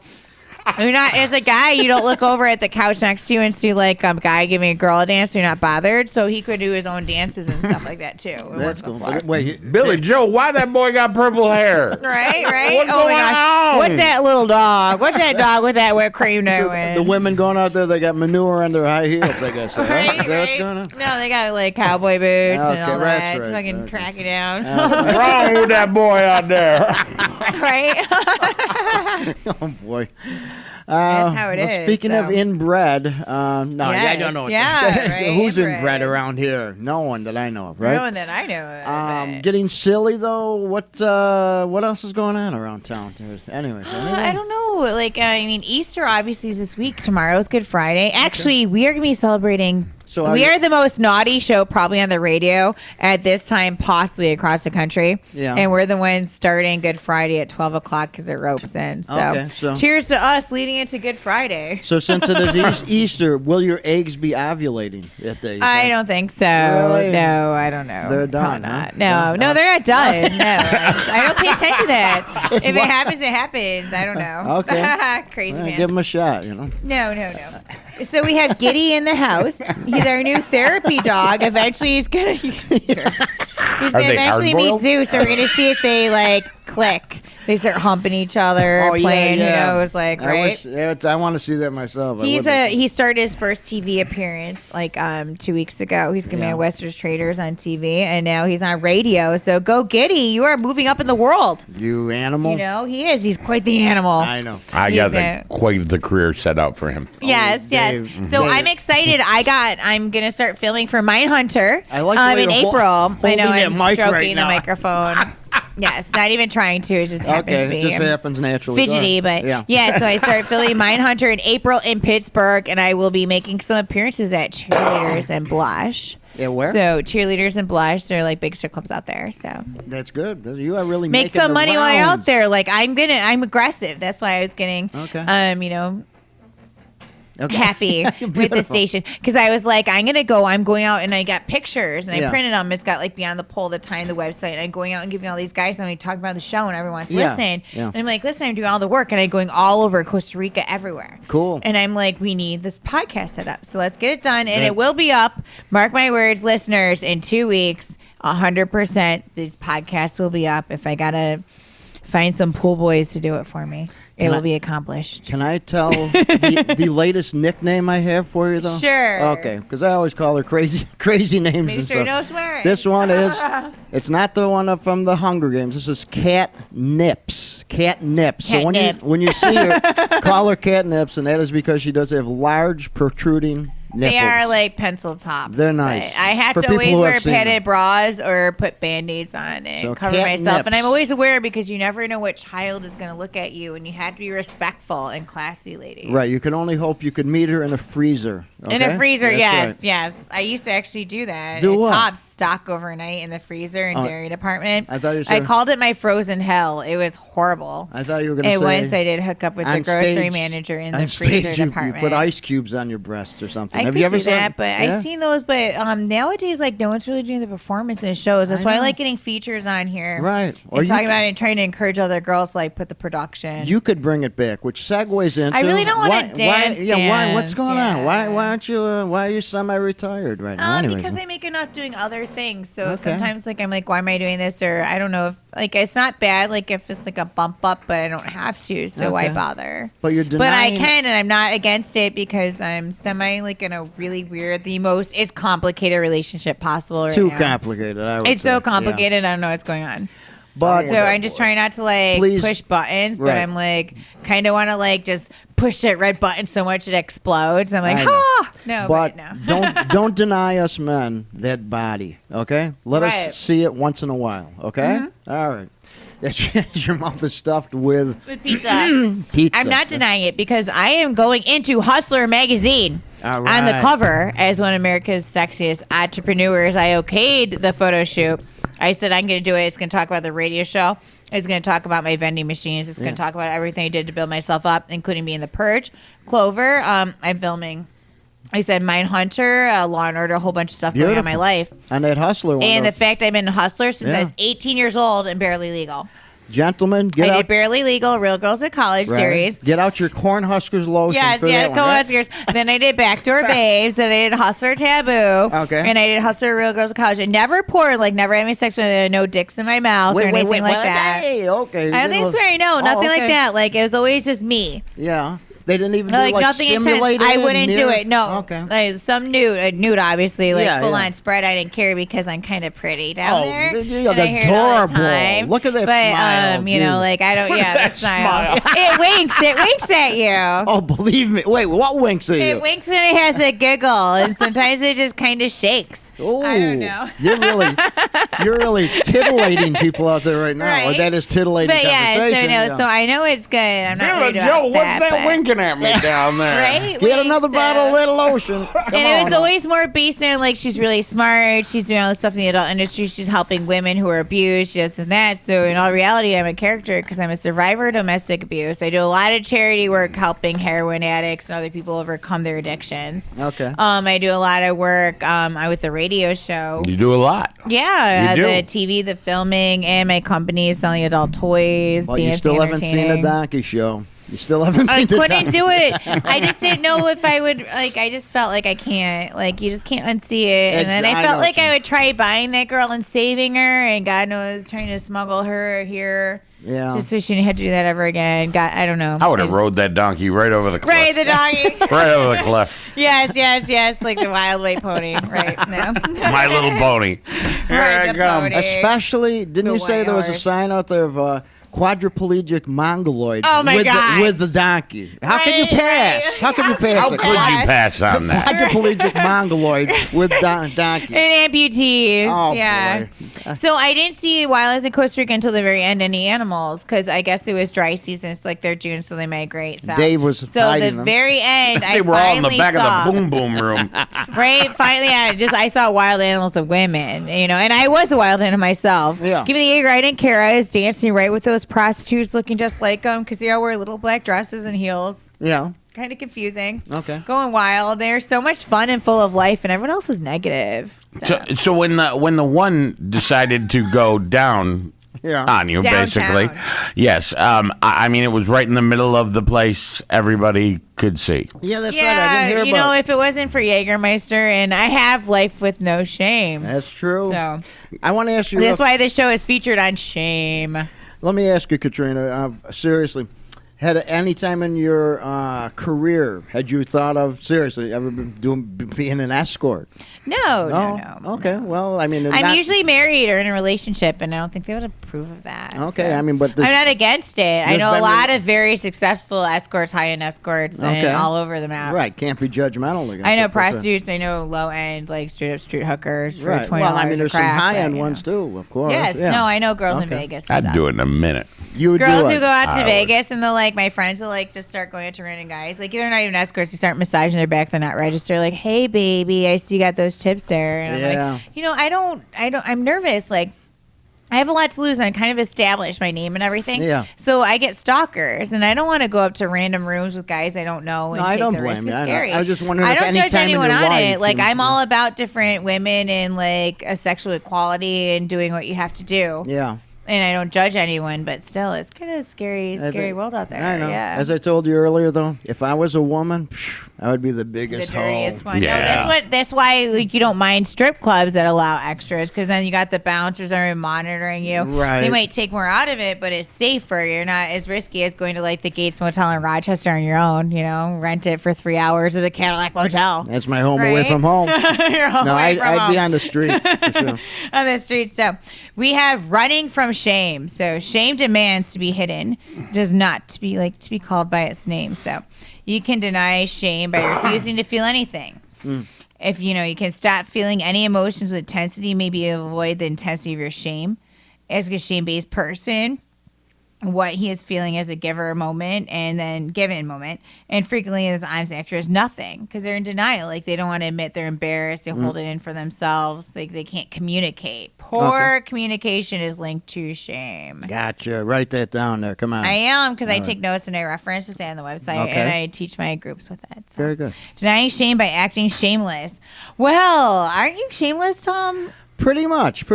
you're not, as a guy, you don't look over at the couch next to you and see like a guy giving a girl a dance. You're not bothered, so he could do his own dances and stuff like that too. It That's worked cool. before. But wait, Billy Joe, why that boy got purple hair? Right, right. What's Oh my going gosh, on? what's that little dog? What's that dog with that whipped cream doing? the women going out there, they got manure on their high heels, I guess. Huh? Right, Is that what's right. going on? No, they got like cowboy boots Okay, and all that's that. right, Fucking okay. track it down. What's wrong with that boy out there? Right? Oh, boy. That's how it well, is, Speaking of so. inbred, no, I Yes, don't know. yeah, right, Who's inbred. inbred around here? No one that I know of, right? No one that I know of. but- Getting silly though. What else is going on around town? Anyways, I don't know. Like, I mean, Easter obviously is this week. Tomorrow is Good Friday. Actually, we are going to be celebrating. So are we you- are the most naughty show probably on the radio at this time, possibly across the country. Yeah. And we're the ones starting Good Friday at 12 o'clock because it ropes in. So, Okay, so- cheers to us leading into Good Friday. So since it is Easter, will your eggs be ovulating that day? I don't think so. Really? No, I don't know. They're Probably done, huh? not. No, no, they're not done. No, I don't pay attention to that. It's If wi- it happens, it happens. I don't know. Okay. Crazy Well, man. give them a shot. You know. No. So we have Giddy in the house. He's our new therapy dog. Eventually, he's gonna use. He's Are gonna they eventually meet hard-boiled? Zeus, so we're gonna see if they like click. They start humping each other, Oh, yeah, playing. yeah. Who knows? Like, right? I want to see that myself. He started his first TV appearance like 2 weeks ago. He's gonna be Yeah. on Western's Traders on TV, and now he's on radio. So go Giddy, you are moving up in the world. You animal. You know he is. He's quite the animal. I know. I He's got quite the career set up for him. Yes, yes. Dave. So Dave. I'm excited. I'm gonna start filming for Mindhunter. I like the way in you're April. I holding know that I'm mic stroking right the now. microphone. Yes, not even trying to. It just happens Okay, to be. it just I'm happens naturally. Go Fidgety, ahead. but Yeah. So I start filming Mindhunter in April in Pittsburgh, and I will be making some appearances at Cheerleaders and Blush. Yeah, where? So Cheerleaders and Blush, they're like big strip clubs out there. So That's good. You are really make making some the money while you're out rounds. there. Like I'm aggressive. That's why I was getting, Okay. Okay. happy with the Beautiful. station because I was like, I'm going out, and I got pictures and I Yeah. printed them. It's got like Beyond the Pole, the time, the website, and I'm going out and giving all these guys and we talk about the show and everyone wants to Yeah. listen. Yeah. And I'm like, listen, I'm doing all the work and I'm going all over Costa Rica, everywhere. Cool. And I'm like, we need this podcast set up, so let's get it done, and That- it will be up. Mark my words, listeners, in 2 weeks, 100%. These podcasts will be up. If I gotta find some pool boys to do it for me, it will be accomplished. Can I tell the latest nickname I have for you, though? Sure. Okay, because I always call her crazy names Make and sure stuff. no swearing. This one is, it's not the one up from the Hunger Games. This is Cat Nips. Cat Nips. So Cat Nips. when you see her, call her Cat Nips, and that is because she does have large protruding nipples. They are like pencil tops. They're nice. but I have For to people always who have wear seen padded them. bras or put band-aids on and So cover cat myself. And nips. I'm always aware because you never know what child is going to look at you, and you have to be respectful and classy, ladies. Right, you can only hope you could meet her in a freezer. In a okay? freezer, That's yes, right. yes. I used to actually do that. Do It what? tops stock overnight in the freezer in Oh, dairy department. I thought you I said- called it my frozen hell. It was horrible. I thought you were going to And say. once I did hook up with the on grocery stage- manager in on the freezer stage, you department. put ice cubes on your breasts or something. I Have could you ever do seen that, but yeah? I've seen those. But nowadays, like no one's really doing the performance in shows. That's I why I know. like getting features on here, Right. Or Or you talking could- about it and trying to encourage other girls to like put the production. You could bring it back, which segues into. I really don't wanna why- dance, Why? What's dance, going on? yeah. Why aren't you? Why are you semi-retired right now? Anyways. Because I make enough doing other things. So Okay. sometimes like I'm like, why am I doing this? Or I don't know if like it's not bad. Like if it's like a bump up, but I don't have to. So why Okay. bother? But you're But I denying. can, and I'm not against it because I'm semi like in a really weird, the most it's complicated relationship possible right Too now. complicated. I would It's say. so Yeah. complicated. I don't know what's going on. But So I'm just trying not to like Please- push buttons, but Right. I'm like kind of want to like just push that red button so much it explodes. I'm like, I know. no, But no. don't deny us men that body. Okay, let Right. Mm-hmm. us see it once in a while. Okay, all right. That's your mouth is stuffed with With pizza. pizza. I'm not denying it because I am going into Hustler magazine. All On the right. cover as one of America's sexiest entrepreneurs. I okayed the photo shoot. I said I'm going to do it. It's going to talk about the radio show. It's going to talk about my vending machines. It's going to talk about everything I did to build myself up, including being the Purge. Clover, I'm filming. I said Mindhunter, Law and Order, a whole bunch of stuff going on in my Beautiful. life. And that hustler one. And though. the fact I've been a hustler since I Yeah. was 18 years old and barely legal. Gentlemen, get I out. did Barely Legal, Real Girls at College right. series. Get out your Cornhuskers lotion. Yes, for that one, go right? Huskers. Then I did Backdoor Babes. Then I did Hustler Taboo. Okay. And I did Hustler Real Girls of College. And never porn, like never having sex with no dicks in my mouth or anything like what? that. Hey, okay. I don't think swearing. No, Oh, nothing like okay. that. Like it was always just me. Yeah. They didn't even do Like like nothing intense. simulated. I wouldn't do near- it. No. Okay. Like some nude, obviously, like Yeah, full yeah. on spread. I didn't care because I'm kind of pretty down Oh, there. you look and I hear it all the adorable. time. Look at that but, smile, you know, dude. like I don't. Look Yeah, at the that smile. smile. It winks. It winks at you. Oh, believe me. Wait, what winks at you? It winks and it has a giggle, and sometimes it just kind of shakes. Oh, I don't know. you're really titillating people out there right now. Or Right. that is titillating But yeah, so conversation. no, so I know it's good. I'm not worried Joe, about what's that. that but- winking at me down there? Right? Get Winks, another bottle of that lotion. Come And it was on. always more based on like she's really smart. She's doing all this stuff in the adult industry. She's helping women who are abused, this and that. So in all reality, I'm a character because I'm a survivor of domestic abuse. I do a lot of charity work helping heroin addicts and other people overcome their addictions. Okay. I do a lot of work with the radio show. You do a lot. Yeah, You do. the TV, the filming, and my company is selling adult toys, Well, you dance, still haven't seen the entertaining. donkey show. You still haven't I seen the couldn't donkey. do it. I just didn't know if I would. Like, I just felt like I can't. Like, you just can't unsee it. And then I I felt know like what you I would try buying that girl and saving her, and God knows, trying to smuggle her here. Yeah. Just so she didn't have to do that ever again. God, I don't know. I would have just- rode that donkey right over the cliff. Right, the doggy. Right over the cliff. yes, like the wild white pony. Right, no. My little pony. Here Right, I the come. pony. Especially, didn't The you say white there was a horse. sign out there of quadriplegic mongoloid Oh, my with God. with the donkey? How can you Right, pass? right. How can you pass? How a could you pass on that? quadriplegic mongoloid with donkey? And amputees. Oh, yeah. boy. So I didn't see wildlife in Costa Rica until the very end, any animals, because I guess it was dry season. It's like they're June, so they migrate. So. Dave was So hiding the them. very end, They I were all in the finally back saw, of the boom boom room. right? Finally, I saw wild animals of women, and I was a wild animal myself. Yeah. Give me the egg, I didn't care. I was dancing right with those prostitutes looking just like them because they all wear little black dresses and heels. Yeah. Kind of confusing. Okay. Going wild. They're so much fun and full of life, and everyone else is negative. So when the one decided to go down Yeah. on you, Downtown. basically, yes. I mean, it was right in the middle of the place. Everybody could see. Yeah, that's right. I didn't hear you about know, if it wasn't for Jägermeister, and I have Life with No Shame. That's true. So I want to ask you. that's why this show is featured on Shame. Let me ask you, Katrina. Seriously, had any time in your career had you thought of seriously ever being an escort? No. Okay. Well, I mean, I'm not- usually married or in a relationship, and I don't think they would approve of that. Okay, so. I mean, but I'm not against it. I there's know a been- lot of very successful escorts, high-end escorts, Okay. and all over the map. right. Can't be judgmental against. I know it, but, prostitutes. I know low-end, like straight-up street hookers for Right. $20 Well, I mean, a there's some crack, high-end but, ones too, of course. Yes. Yeah. No, I know girls in Okay. Vegas. and I'd stuff. do it in a minute. You would Girls do who it. go out to I would. Vegas and they'll like my friends will like just start going out to random guys. Like they're not even escorts. You start massaging their back, they're not registered. Like, hey baby, I see you got those tips there. And I'm Yeah. like, I'm nervous. Like I have a lot to lose. And I kind of established my name and everything. Yeah. So I get stalkers, and I don't want to go up to random rooms with guys I don't know and No, I take don't the blame risk. you. It's I know. scary. I was just wondering I if don't any judge time in anyone your on life it. Like you- I'm all about different women and like a sexual equality and doing what you have to do. Yeah. And I don't judge anyone, but still, it's kind of a scary world out there. I know. Yeah. As I told you earlier, though, if I was a woman, I would be the biggest the dirtiest hoe. one. Yeah. No, that's why like you don't mind strip clubs that allow extras because then you got the bouncers that are monitoring you. Right. They might take more out of it, but it's safer. You're not as risky as going to like the Gates Motel in Rochester on your own. You know, rent it for 3 hours at the Cadillac Motel. That's my home away Right? from home. You're home No, away from I'd be home. on the streets for sure. On the streets. So we have running from shame. So shame demands to be hidden, does not to be called by its name. So you can deny shame by refusing to feel anything. If you can stop feeling any emotions with intensity, maybe avoid the intensity of your shame. Ask a shame-based person what he is feeling as a giver moment and then given moment. And frequently this honest answer is nothing because they're in denial. Like they don't want to admit they're embarrassed. They hold it in for themselves. Like they can't communicate. Poor communication is linked to shame. Gotcha. Write that down there. Come on. I am because I take notes and I reference to say on the website Okay. and I teach my groups with it. So. Very good. Denying shame by acting shameless. Well, aren't you shameless, Tom? Pretty much.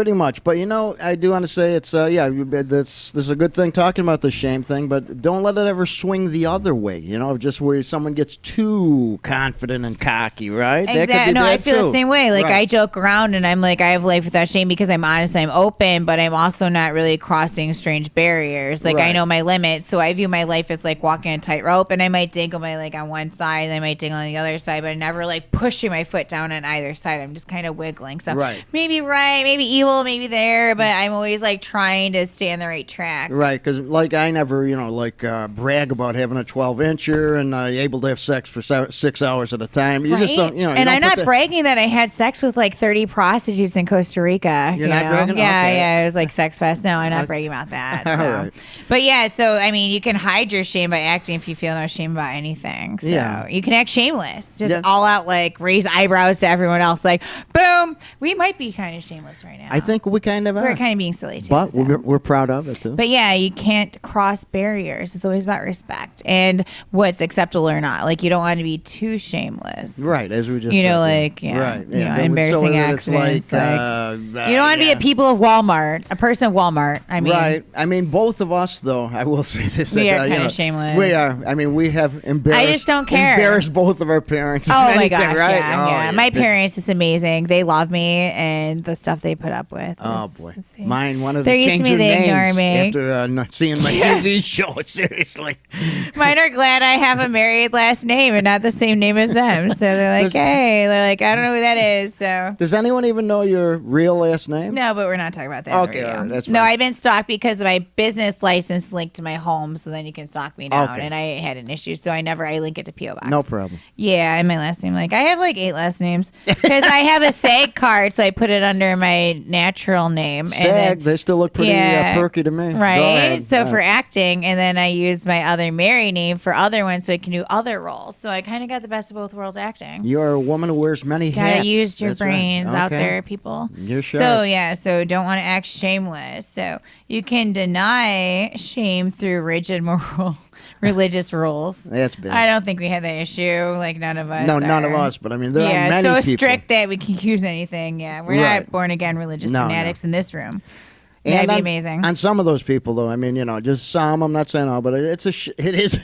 But I do want to say it's this is a good thing talking about the shame thing, but don't let it ever swing the other way. Just where someone gets too confident and cocky, right? That could be Exactly. No, I bad, feel too. the same way. Like Right. I joke around and I'm like, I have life without shame because I'm honest, I'm open, but I'm also not really crossing strange barriers. Like I Right. know my limits, so I view my life as like walking a tightrope, and I might dangle my leg on one side, and I might dangle on the other side, but I'm never like pushing my foot down on either side. I'm just kind of wiggling. So Right. maybe right, maybe evil, maybe there, but I'm always like trying to stay on the right track. Right, because like I never, brag about having a 12-incher and able to have sex for 6 hours at a time. You just don't, and I'm not bragging that I had sex with like 30 prostitutes in Costa Rica. You're not bragging? Yeah, Okay. yeah. It was like sex fest. No, I'm not bragging about that. All So. right. But yeah, so I mean, you can hide your shame by acting if you feel no shame about anything. So Yeah. you can act shameless, just Yeah. all out, like raise eyebrows to everyone else. Like, boom, we might be kind of of shameless right now. I think we kind of are. we're kind of being silly too. but so. we're proud of it too. But yeah, you can't cross barriers. It's always about respect and what's acceptable or not. Like you don't want to be too shameless, Right, as we just You know, said, like right, you know, That would- embarrassing that it's accidents. You don't want to be a people of Walmart, a person of Walmart. I mean, right. I mean, both of us, though. I will say this: We that, are you kinda know, shameless. We are. I mean, we have embarrassed. I just don't care. Embarrassed both of our parents. Oh if my anything, gosh, right? yeah, Oh, yeah. My parents is amazing. They love me and the stuff they put up with. Oh is boy, insane. mine. One of They're the used to change me, of they ignore names me. after not seeing my Yes. TV show. Seriously. Mine are glad I have a married last name and not the same name as them. So they're like, hey, they're like, I don't know who that is. So Does anyone even know your real last name? no, but we're not talking about that. on the Okay, radio. all right, that's no, fine. I've been stalked because of my business license linked to my home, so then you can stalk me down. Okay. And I had an issue, so I link it to PO box. No problem. Yeah, and my last name, like I have like 8 last names because I have a SAG card, so I put it under my natural name. SAG. and then, They still look pretty Yeah. perky to me. Go Right. ahead. So for acting, and then I used my other married name for other ones, so I can do other roles. So I kind of got the best of both worlds acting. You're a woman who wears many Gotta hats. use your That's right. brains out Okay. there, people. You're sure. So yeah, so don't want to act shameless. So you can deny shame through rigid moral religious rules. That's big. I don't think we have that issue. Like none of us. No, none are. of us. But I mean, there Yeah, are many so people. strict that we can use anything. Yeah, we're Right. not born again religious No, fanatics in this room. And That'd be on- amazing. On some of those people, though, I mean, you know, just some. I'm not saying all, but it is a shame. It is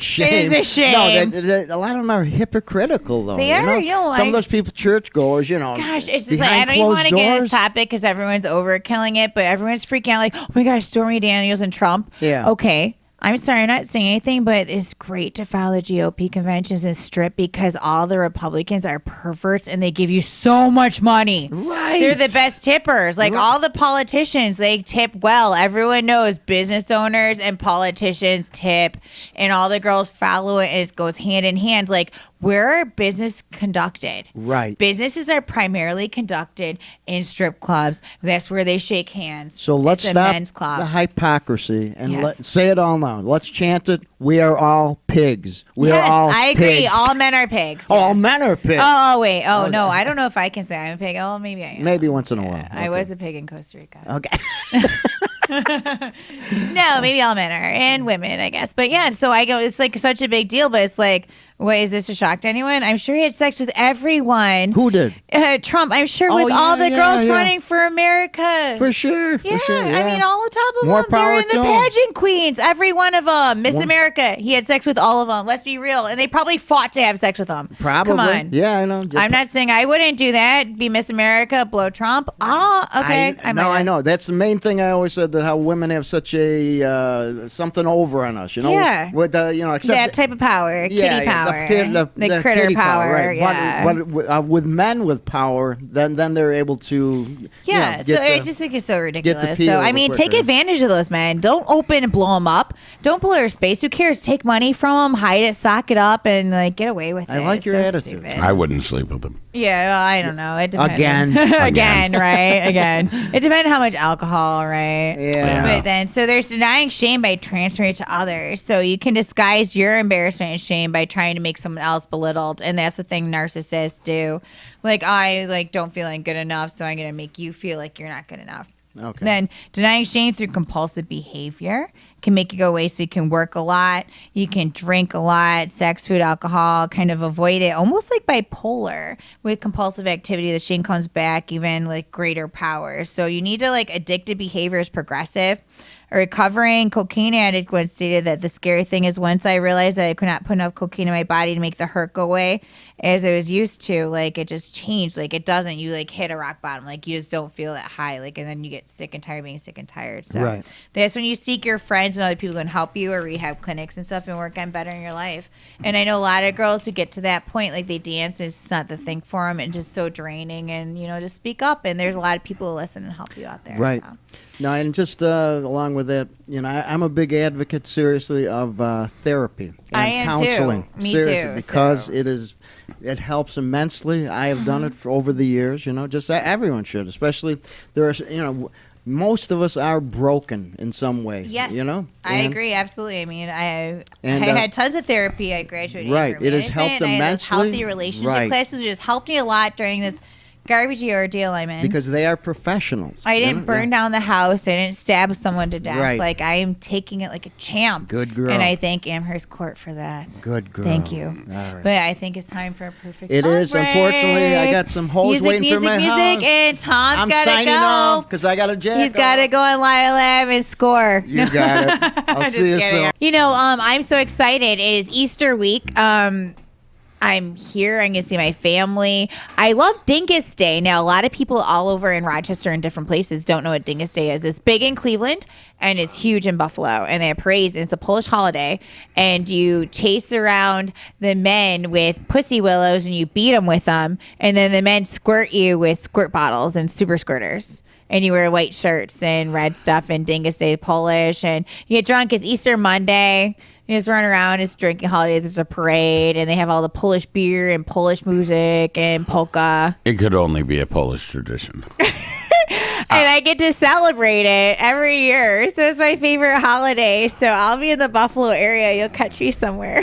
a shame. No, a lot of them are hypocritical, though. They you are, know? you know, some like- of those people, churchgoers, you know. Gosh, it's just like behind I don't even want closed to get in doors. this topic because everyone's overkilling it, but everyone's freaking out like, oh my gosh, Stormy Daniels and Trump. Yeah. Okay. I'm sorry, I'm not saying anything, but it's great to follow the GOP conventions and strip because all the Republicans are perverts and they give you so much money. Right. They're the best tippers. Like all the politicians, they tip well. Everyone knows business owners and politicians tip, and all the girls follow it. And it goes hand in hand. Like, where are business conducted? Right. Businesses are primarily conducted in strip clubs. That's where they shake hands. So let's It's a stop men's club. the hypocrisy and Yes. say it all now. Let's chant it. We are all pigs. We yes, are all I agree. pigs. All men are pigs. All yes. men are pigs. Oh, wait. Oh, Okay. no. I don't know if I can say I'm a pig. Oh, maybe I am. Maybe once in a while. I was a pig in Costa Rica. Okay. No, maybe all men are and women, I guess. But yeah, so I go, it's like such a big deal, but it's like, what, is this a shock to anyone? I'm sure he had sex with everyone. Who did? Trump, I'm sure, Oh, with all yeah, the girls yeah. running for America. For sure. Yeah, For sure. I mean, all the top of More them. They're power in the to 'em. pageant queens. Every one of them. Miss One- America. He had sex with all of them. Let's be real. And they probably fought to have sex with them. Probably. Come on. Yeah, I know. Just- I'm not saying I wouldn't do that. Be Miss America, blow Trump. Okay. I know. That's the main thing I always said, that how women have such a something over on us, you know? Yeah. With you know, except That type of power. Kitty power. the critter kitty power. right? Yeah. But with men with power, then they're able to. Yeah, you know, so I just think it's so ridiculous. pee So over I mean, take quicker. advantage of those men. Don't open and blow them up. Don't blow their space. Who cares? Take money from them, hide it, sock it up, and like get away with it. I like It's your so attitude. stupid. I wouldn't sleep with them. Yeah, well, I don't know. It depends. Again. Again, right? Again. It depends on how much alcohol, right? Yeah. But then, so there's denying shame by transferring it to others. So you can disguise your embarrassment and shame by trying to make someone else belittled, and that's the thing narcissists do. Like, I don't feel like good enough, so I'm gonna make you feel like you're not good enough. Okay. Then denying shame through compulsive behavior can make you go away, so you can work a lot, you can drink a lot, sex, food, alcohol, kind of avoid it, almost like bipolar. With compulsive activity, the shame comes back even like greater power. So you need to, like, addictive behavior is progressive. A recovering cocaine addict once stated that the scary thing is once I realized that I could not put enough cocaine in my body to make the hurt go away as I was used to, like, it just changed. Like, it doesn't. You, like, hit a rock bottom. Like, you just don't feel that high. Like, and then you get sick and tired of being sick and tired. So Right. that's when you seek your friends and other people who can help you, or rehab clinics and stuff, and work on bettering your life. And I know a lot of girls who get to that point, like, they dance, it's just not the thing for them, and just so draining. And, you know, just speak up. And there's a lot of people who listen and help you out there. Right. So. No, and just along with that, you know, I'm a big advocate, seriously, of therapy and I am too. counseling. Me seriously, too, because so. it helps immensely. I have done it for over the years. You know, just everyone should, especially there are, you know, most of us are broken in some way. Yes, you know, I And- agree absolutely. I mean, I And, had tons of therapy. I graduated right, anger it has management, helped and I had those immensely. healthy relationship Right. classes, which has helped me a lot during this Garbagey ordeal I'm in. because they are professionals. I you didn't know? burn Yeah. down the house. I didn't stab someone to death. Right. Like, I am taking it like a champ. Good girl. And I thank Amherst Court for that. Good girl. Thank you. All right. But I think it's time for a perfect It song is. break. Unfortunately, I got some hoes waiting for my house. And Tom's I'm got to signing go. off because I got a jack. He's got to go on Lyle Lab and score. You got it. I'll Just see you kidding. soon. You know, I'm so excited. It is Easter week. I'm here. I'm going to see my family. I love Dingus Day. Now, a lot of people all over in Rochester and different places don't know what Dingus Day is. It's big in Cleveland and it's huge in Buffalo. And they have parades. And it's a Polish holiday. And you chase around the men with pussy willows and you beat them with them. And then the men squirt you with squirt bottles and super squirters. And you wear white shirts and red stuff and Dingus Day Polish. And you get drunk. It's Easter Monday. You just run around. It's drinking holiday. There's a parade, and they have all the Polish beer and Polish music and polka. It could only be a Polish tradition. And I get to celebrate it every year. So it's my favorite holiday. So I'll be in the Buffalo area. You'll catch me somewhere.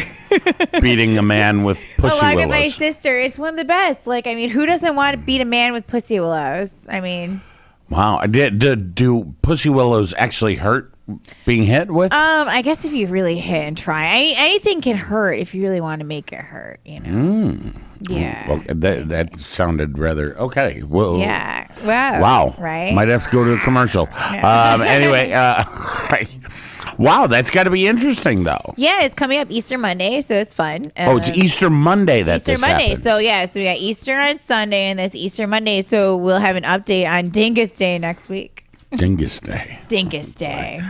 Beating a man with pussy Along with my willows. sister. It's one of the best. Like, I mean, who doesn't want to beat a man with pussy willows? I mean... Wow. Do pussy willows actually hurt being hit with? I guess if you really hit and try, anything can hurt if you really want to make it hurt. You know. Yeah. Okay, that sounded rather okay. Well, Yeah. Wow. Wow. Right. Might have to go to a commercial. Anyway, wow, that's got to be interesting though. Yeah, it's coming up Easter Monday, so it's fun. Oh, it's Easter Monday that Easter this Monday. happens. So yeah, so we got Easter on Sunday and this Easter Monday. So we'll have an update on Dingus Day next week. Dingus Day. Dingus Day.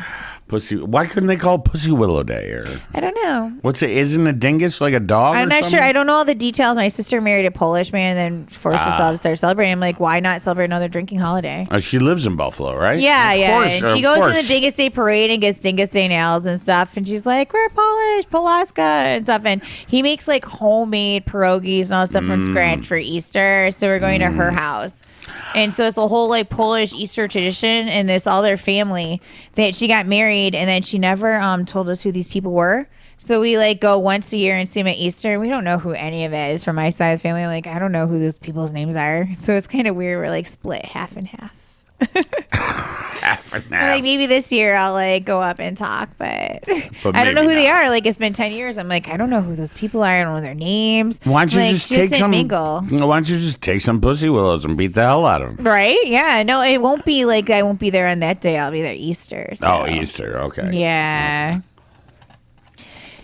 Pussy. Why couldn't they call it Pussy Willow Day? Or I don't know. what's it? Isn't a dingus like a dog? I'm or not something? sure. I don't know all the details. My sister married a Polish man and then forced us all to start celebrating. I'm like, why not celebrate another drinking holiday? She lives in Buffalo, right? Yeah, Of yeah. course, And she of goes to course. the Dingus Day parade and gets Dingus Day nails and stuff. And she's like, we're Polish, Polaska and stuff. And he makes like homemade pierogies and all stuff from scratch for Easter. So we're going to her house. And so it's a whole like Polish Easter tradition, and this all their family that she got married, and then she never told us who these people were. So we like go once a year and see them at Easter. We don't know who any of it is from my side of the family. Like I don't know who those people's names are. So it's kind of weird. We're like split half and half. Half and half. Like maybe this year I'll like go up and talk, but But I don't know who maybe they not. are. Like it's been 10 years. I'm like I don't know who those people are. I don't know their names. Why don't you like, just take didn't some? mingle. Why don't you just take some pussy willows and beat the hell out of them? Right? Yeah. No, it won't be like I won't be there on that day. I'll be there Easter. So. Oh, Easter. Okay. Yeah.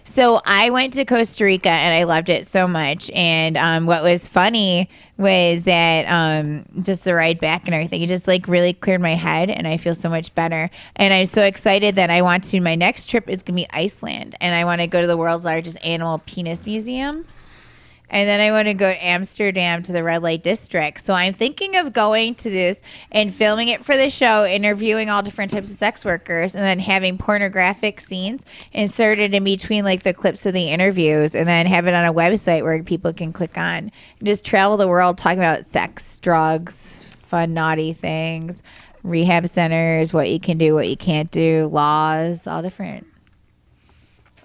So I went to Costa Rica and I loved it so much. And what was funny was that just the ride back and everything, it just like really cleared my head and I feel so much better. And I'm so excited that I want to, my next trip is going to be Iceland. And I want to go to the world's largest animal penis museum. And then I want to go to Amsterdam to the red light district. So I'm thinking of going to this and filming it for the show, interviewing all different types of sex workers, and then having pornographic scenes inserted in between like the clips of the interviews, and then have it on a website where people can click on and just travel the world talking about sex, drugs, fun, naughty things, rehab centers, what you can do, what you can't do, laws, all different.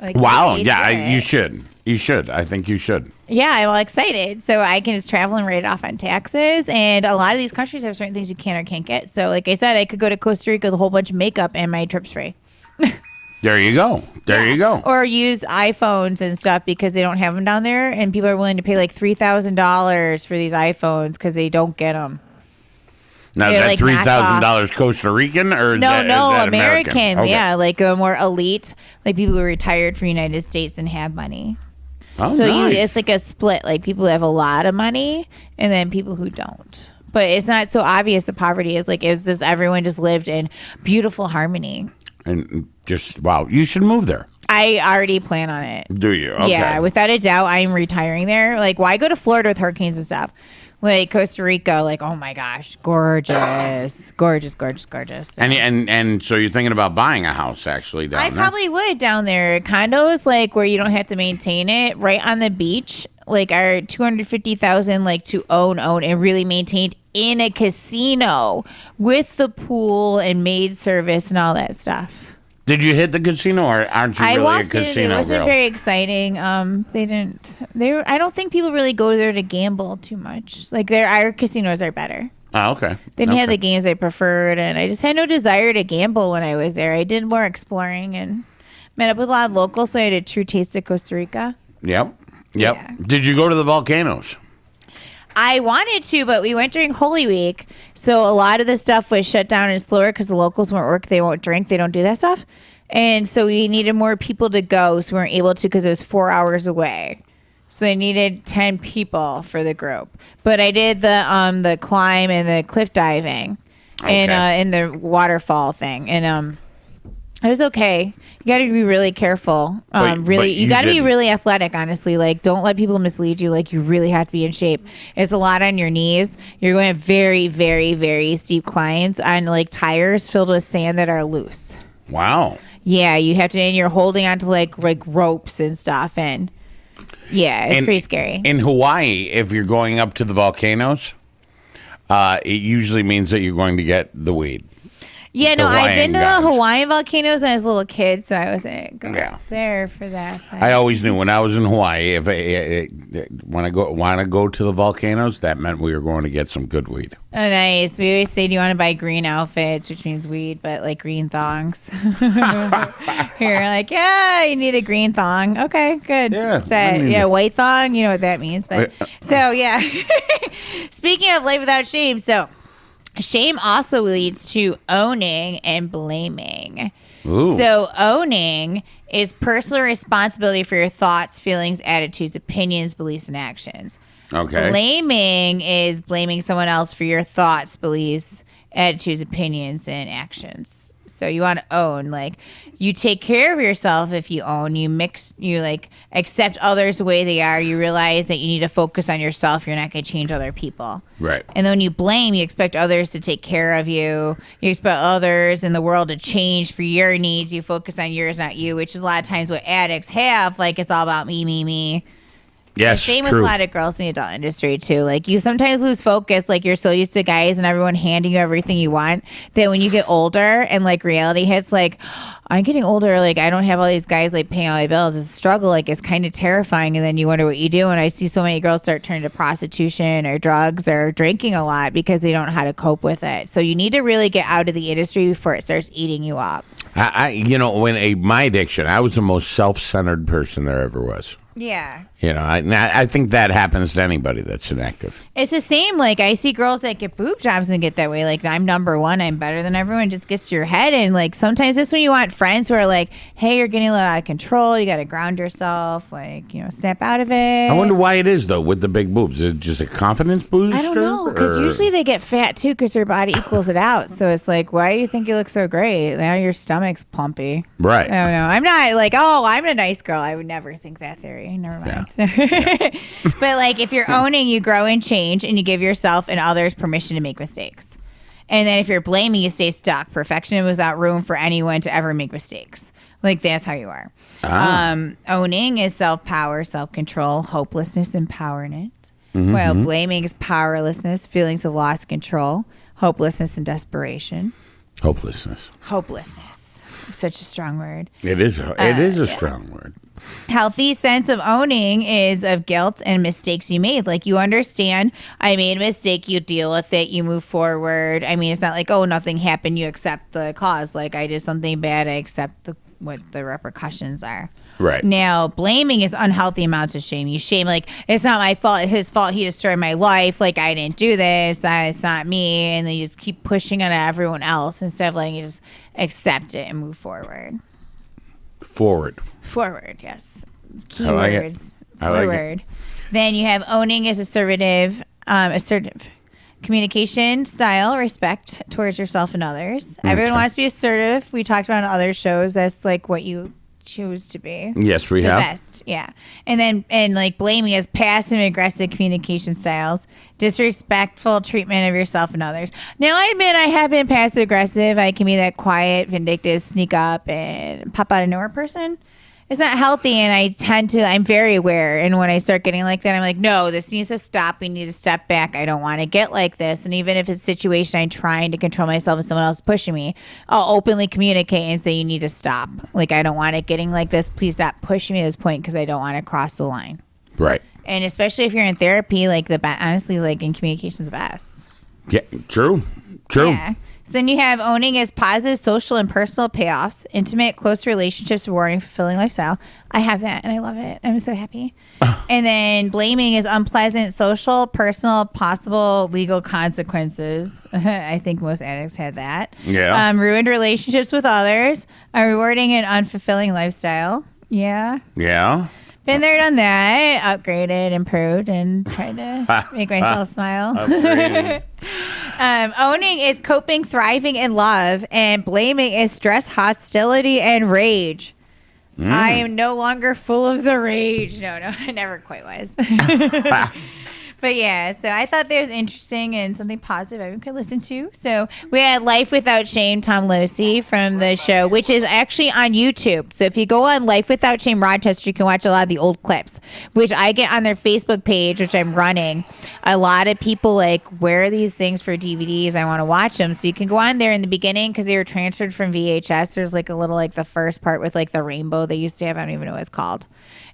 Like, Wow. age Yeah, group. you should. You should. I think you should. Yeah, I'm all excited. So I can just travel and write it off on taxes. And a lot of these countries have certain things you can or can't get. So like I said, I could go to Costa Rica with a whole bunch of makeup and my trip's free. There you go. There you go. Or use iPhones and stuff because they don't have them down there. And people are willing to pay like $3,000 for these iPhones because they don't get them. Now, They're is that like $3,000 Costa Rican or is No, that, no, is that American. Okay. Yeah, like a more elite, like people who are retired from the United States and have money. Oh, So nice. it's like a split, like people who have a lot of money and then people who don't. But it's not so obvious the poverty is like it's just everyone just lived in beautiful harmony. And just, wow, you should move there. I already plan on it. Do you? Okay. Yeah, without a doubt, I'm retiring there. Like, why go to Florida with hurricanes and stuff? Like Costa Rica, like, oh my gosh, gorgeous, gorgeous, gorgeous, gorgeous. And so you're thinking about buying a house actually down I there? probably would down there. Condos, like where you don't have to maintain it, right on the beach, like are $250,000, like to own and really maintained in a casino with the pool and maid service and all that stuff. Did you hit the casino, or aren't you I really a walked in. It casino wasn't girl? very exciting. They didn't. I don't think people really go there to gamble too much. Like our casinos are better. Oh, okay. They didn't have Okay. the games I preferred, and I just had no desire to gamble when I was there. I did more exploring and met up with a lot of locals, so I had a true taste of Costa Rica. Yep. Yeah. Did you go to the volcanoes? I wanted to, but we went during Holy Week, so a lot of the stuff was shut down and slower because the locals won't work, they won't drink, they don't do that stuff. And so we needed more people to go, so we weren't able to because it was 4 hours away. So I needed 10 people for the group. But I did the climb and the cliff diving and Okay. in the waterfall thing. And it was okay. You got to be really careful. But You you got to be didn't. really athletic, honestly. Like, don't let people mislead you. Like, you really have to be in shape. It's a lot on your knees. You're going very, very, very steep climbs on like tires filled with sand that are loose. Wow. Yeah, you have to, and you're holding onto like ropes and stuff, and yeah, it's pretty scary. In Hawaii, if you're going up to the volcanoes, it usually means that you're going to get the weed. Yeah, no, I've Hawaiian been to guys. the Hawaiian volcanoes when I was a little kid, so I wasn't going Yeah. there for that. I always knew when I was in Hawaii, if when I want to go to the volcanoes, that meant we were going to get some good weed. Oh, nice. We always say, do you want to buy green outfits, which means weed, but like green thongs. You're like, yeah, you need a green thong. Okay, good. Yeah, So, I mean- yeah, white thong, you know what that means. But so, yeah. Speaking of life without shame, so shame also leads to owning and blaming. Ooh. So owning is personal responsibility for your thoughts, feelings, attitudes, opinions, beliefs, and actions. Okay. Blaming is blaming someone else for your thoughts, beliefs, attitudes, opinions, and actions. So you want to own, like you take care of yourself if you own, you like accept others the way they are. You realize that you need to focus on yourself. You're not going to change other people. Right. And then when you blame, you expect others to take care of you. You expect others in the world to change for your needs. You focus on yours, not you, which is a lot of times what addicts have. Like it's all about me, me, me. Yes, Same true. with a lot of girls in the adult industry too. Like you sometimes lose focus. Like you're so used to guys and everyone handing you everything you want that when you get older and like reality hits, like I'm getting older. Like I don't have all these guys like paying all my bills. It's a struggle. Like it's kind of terrifying. And then you wonder what you do. And I see so many girls start turning to prostitution or drugs or drinking a lot because they don't know how to cope with it. So you need to really get out of the industry before it starts eating you up. My addiction, I was the most self-centered person there ever was. Yeah. I think that happens to anybody that's inactive. It's the same. Like I see girls that get boob jobs and get that way. Like I'm number one. I'm better than everyone. It just gets to your head. And like sometimes that's when you want friends who are like, "Hey, you're getting a little out of control. You got to ground yourself. Like snap out of it." I wonder why it is though with the big boobs. Is it just a confidence booster? I don't know because or- usually they get fat too because their body equals it out. So it's like, why do you think you look so great? Now your stomach's plumpy. Right. I don't know. I'm not like, oh, I'm a nice girl. I would never think that theory. Never mind. But like if you're owning, you grow and change and you give yourself and others permission to make mistakes. And then if you're blaming, you stay stuck. Perfection without room for anyone to ever make mistakes. Like that's how you are. Owning is self-power, self-control, hopelessness, empowerment. While blaming is powerlessness, feelings of lost control, hopelessness, and desperation. Hopelessness. Hopelessness. Such a strong word. It is. It is a strong word. Healthy sense of owning is of guilt and mistakes you made. Like you understand, I made a mistake, you deal with it, you move forward. I mean, it's not like, oh, nothing happened, you accept the cause. Like I did something bad, I accept what the repercussions are. Right. Now, blaming is unhealthy amounts of shame. You shame like, it's not my fault, it's his fault, he destroyed my life. Like I didn't do this, it's not me. And then you just keep pushing it at everyone else instead of letting you just accept it and move forward. Forward, yes. Keywords. I like it. Forward. Then you have owning is assertive. Communication style, respect towards yourself and others. Everyone wants to be assertive. We talked about on other shows. That's like what you choose to be. Yes, we The have. best, yeah. And like blaming is passive aggressive communication styles, disrespectful treatment of yourself and others. Now I admit I have been passive aggressive. I can be that quiet, vindictive, sneak up and pop out of nowhere person. it's not healthy, and I'm very aware. And when I start getting like that, I'm like, no, this needs to stop. We need to step back. I don't want to get like this. And even if it's a situation I'm trying to control myself and someone else is pushing me, I'll openly communicate and say, you need to stop. Like, I don't want it getting like this. Please stop pushing me to this point because I don't want to cross the line. Right. And especially if you're in therapy, like honestly, like in communication's best. Yeah, true. Yeah. So then you have owning as positive social and personal payoffs, intimate, close relationships, rewarding, fulfilling lifestyle. I have that and I love it. I'm so happy. And then blaming is unpleasant social, personal, possible legal consequences. I think most addicts had that. Yeah. Ruined relationships with others, a rewarding and unfulfilling lifestyle. Yeah. Yeah. Been there, done that. Upgraded, improved, and tried to make myself smile. Owning is coping, thriving, and love. And blaming is stress, hostility, and rage. I am no longer full of the rage. No, I never quite was. But yeah, so I thought that was interesting and something positive everyone could listen to. So we had Life Without Shame, Tom Losey from the show, which is actually on YouTube. So if you go on Life Without Shame Rochester, you can watch a lot of the old clips, which I get on their Facebook page, which I'm running. A lot of people like, where are these things for DVDs? I want to watch them. So you can go on there in the beginning because they were transferred from VHS. There's like a little like the first part with like the rainbow they used to have. I don't even know what it's called.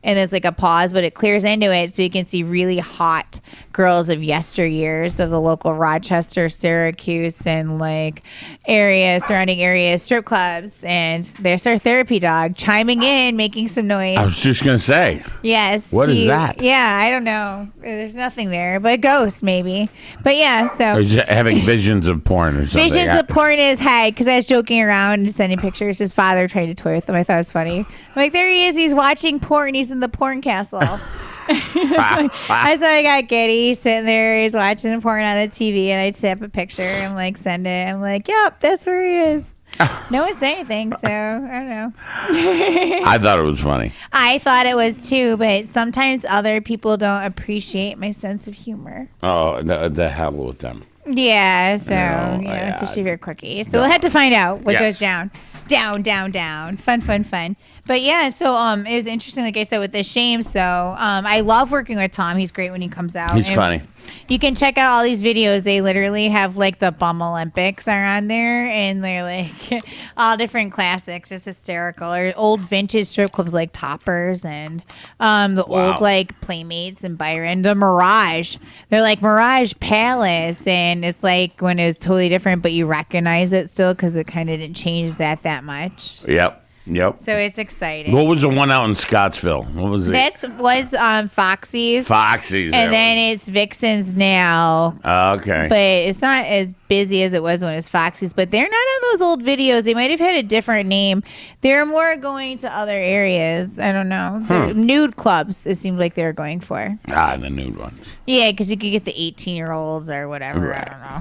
And there's like a pause, but it clears into it so you can see really hot girls of yesteryears of the local Rochester, Syracuse, and like surrounding areas, strip clubs. And there's our therapy dog chiming in, making some noise. I was just going to say. Yes. What is that? Yeah, I don't know. There's nothing there, but a ghost maybe. But yeah, so. Or is he having visions of porn or something? Visions of porn in his head because I was joking around and sending pictures. His father tried to toy with him. I thought it was funny. I'm like, there he is. He's watching porn. He's in the porn castle. I saw I got Giddy sitting there. He's watching the porn on the TV, and I'd snap a picture and like send it. I'm like, yep, that's where he is. No one said anything, so I don't know. I thought it was funny. I thought it was too, but sometimes other people don't appreciate my sense of humor. Oh, the hell with them. Yeah, so yeah. especially if you're quirky. So we'll have to find out what Yes. goes down. Down. Fun. But yeah, so it was interesting, like I said, with the shame. So I love working with Tom. He's great when he comes out. He's And funny. You can check out all these videos. They literally have like the Bum Olympics are on there, and they're like all different classics, just hysterical. Or old vintage strip clubs like Toppers and the old like Playmates and Byron. The Mirage. They're like Mirage Palace, and it's like when it was totally different, but you recognize it still because it kind of didn't change that much. Yep. So it's exciting. What was the one out in Scottsville? What was it? This was Foxy's. Foxy's. And then it's Vixen's now. Okay. But it's not as busy as it was when it was Foxy's. But they're not on those old videos. They might have had a different name. They're more going to other areas. I don't know. Nude clubs, it seemed like they were going for. The nude ones. Yeah, because you could get the 18-year-olds or whatever. Right. I don't know.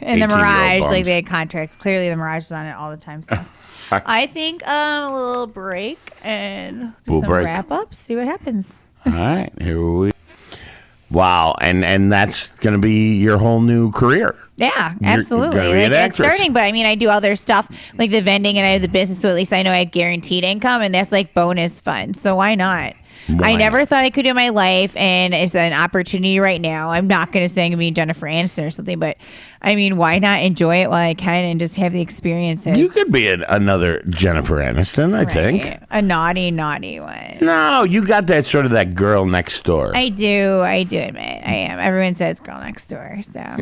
And the 18-year-old Mirage, bums. like they had contracts. Clearly the Mirage is on it all the time. So I think a little break and do some wrap-ups. See what happens. All right. Here we Wow. And that's going to be your whole new career. Yeah, absolutely. gonna be an Like, it's actress. starting, but I mean, I do other stuff like the vending and I have the business, so at least I know I have guaranteed income, and that's like bonus fun. So why not? I never thought I could do it in my life, and it's an opportunity right now. I'm not going to say I'm going to be Jennifer Aniston or something, but I mean, why not enjoy it while I can and just have the experiences? You could be another Jennifer Aniston, I think. A naughty one. No, you got that sort of that girl next door. I do admit I am. Everyone says girl next door, so.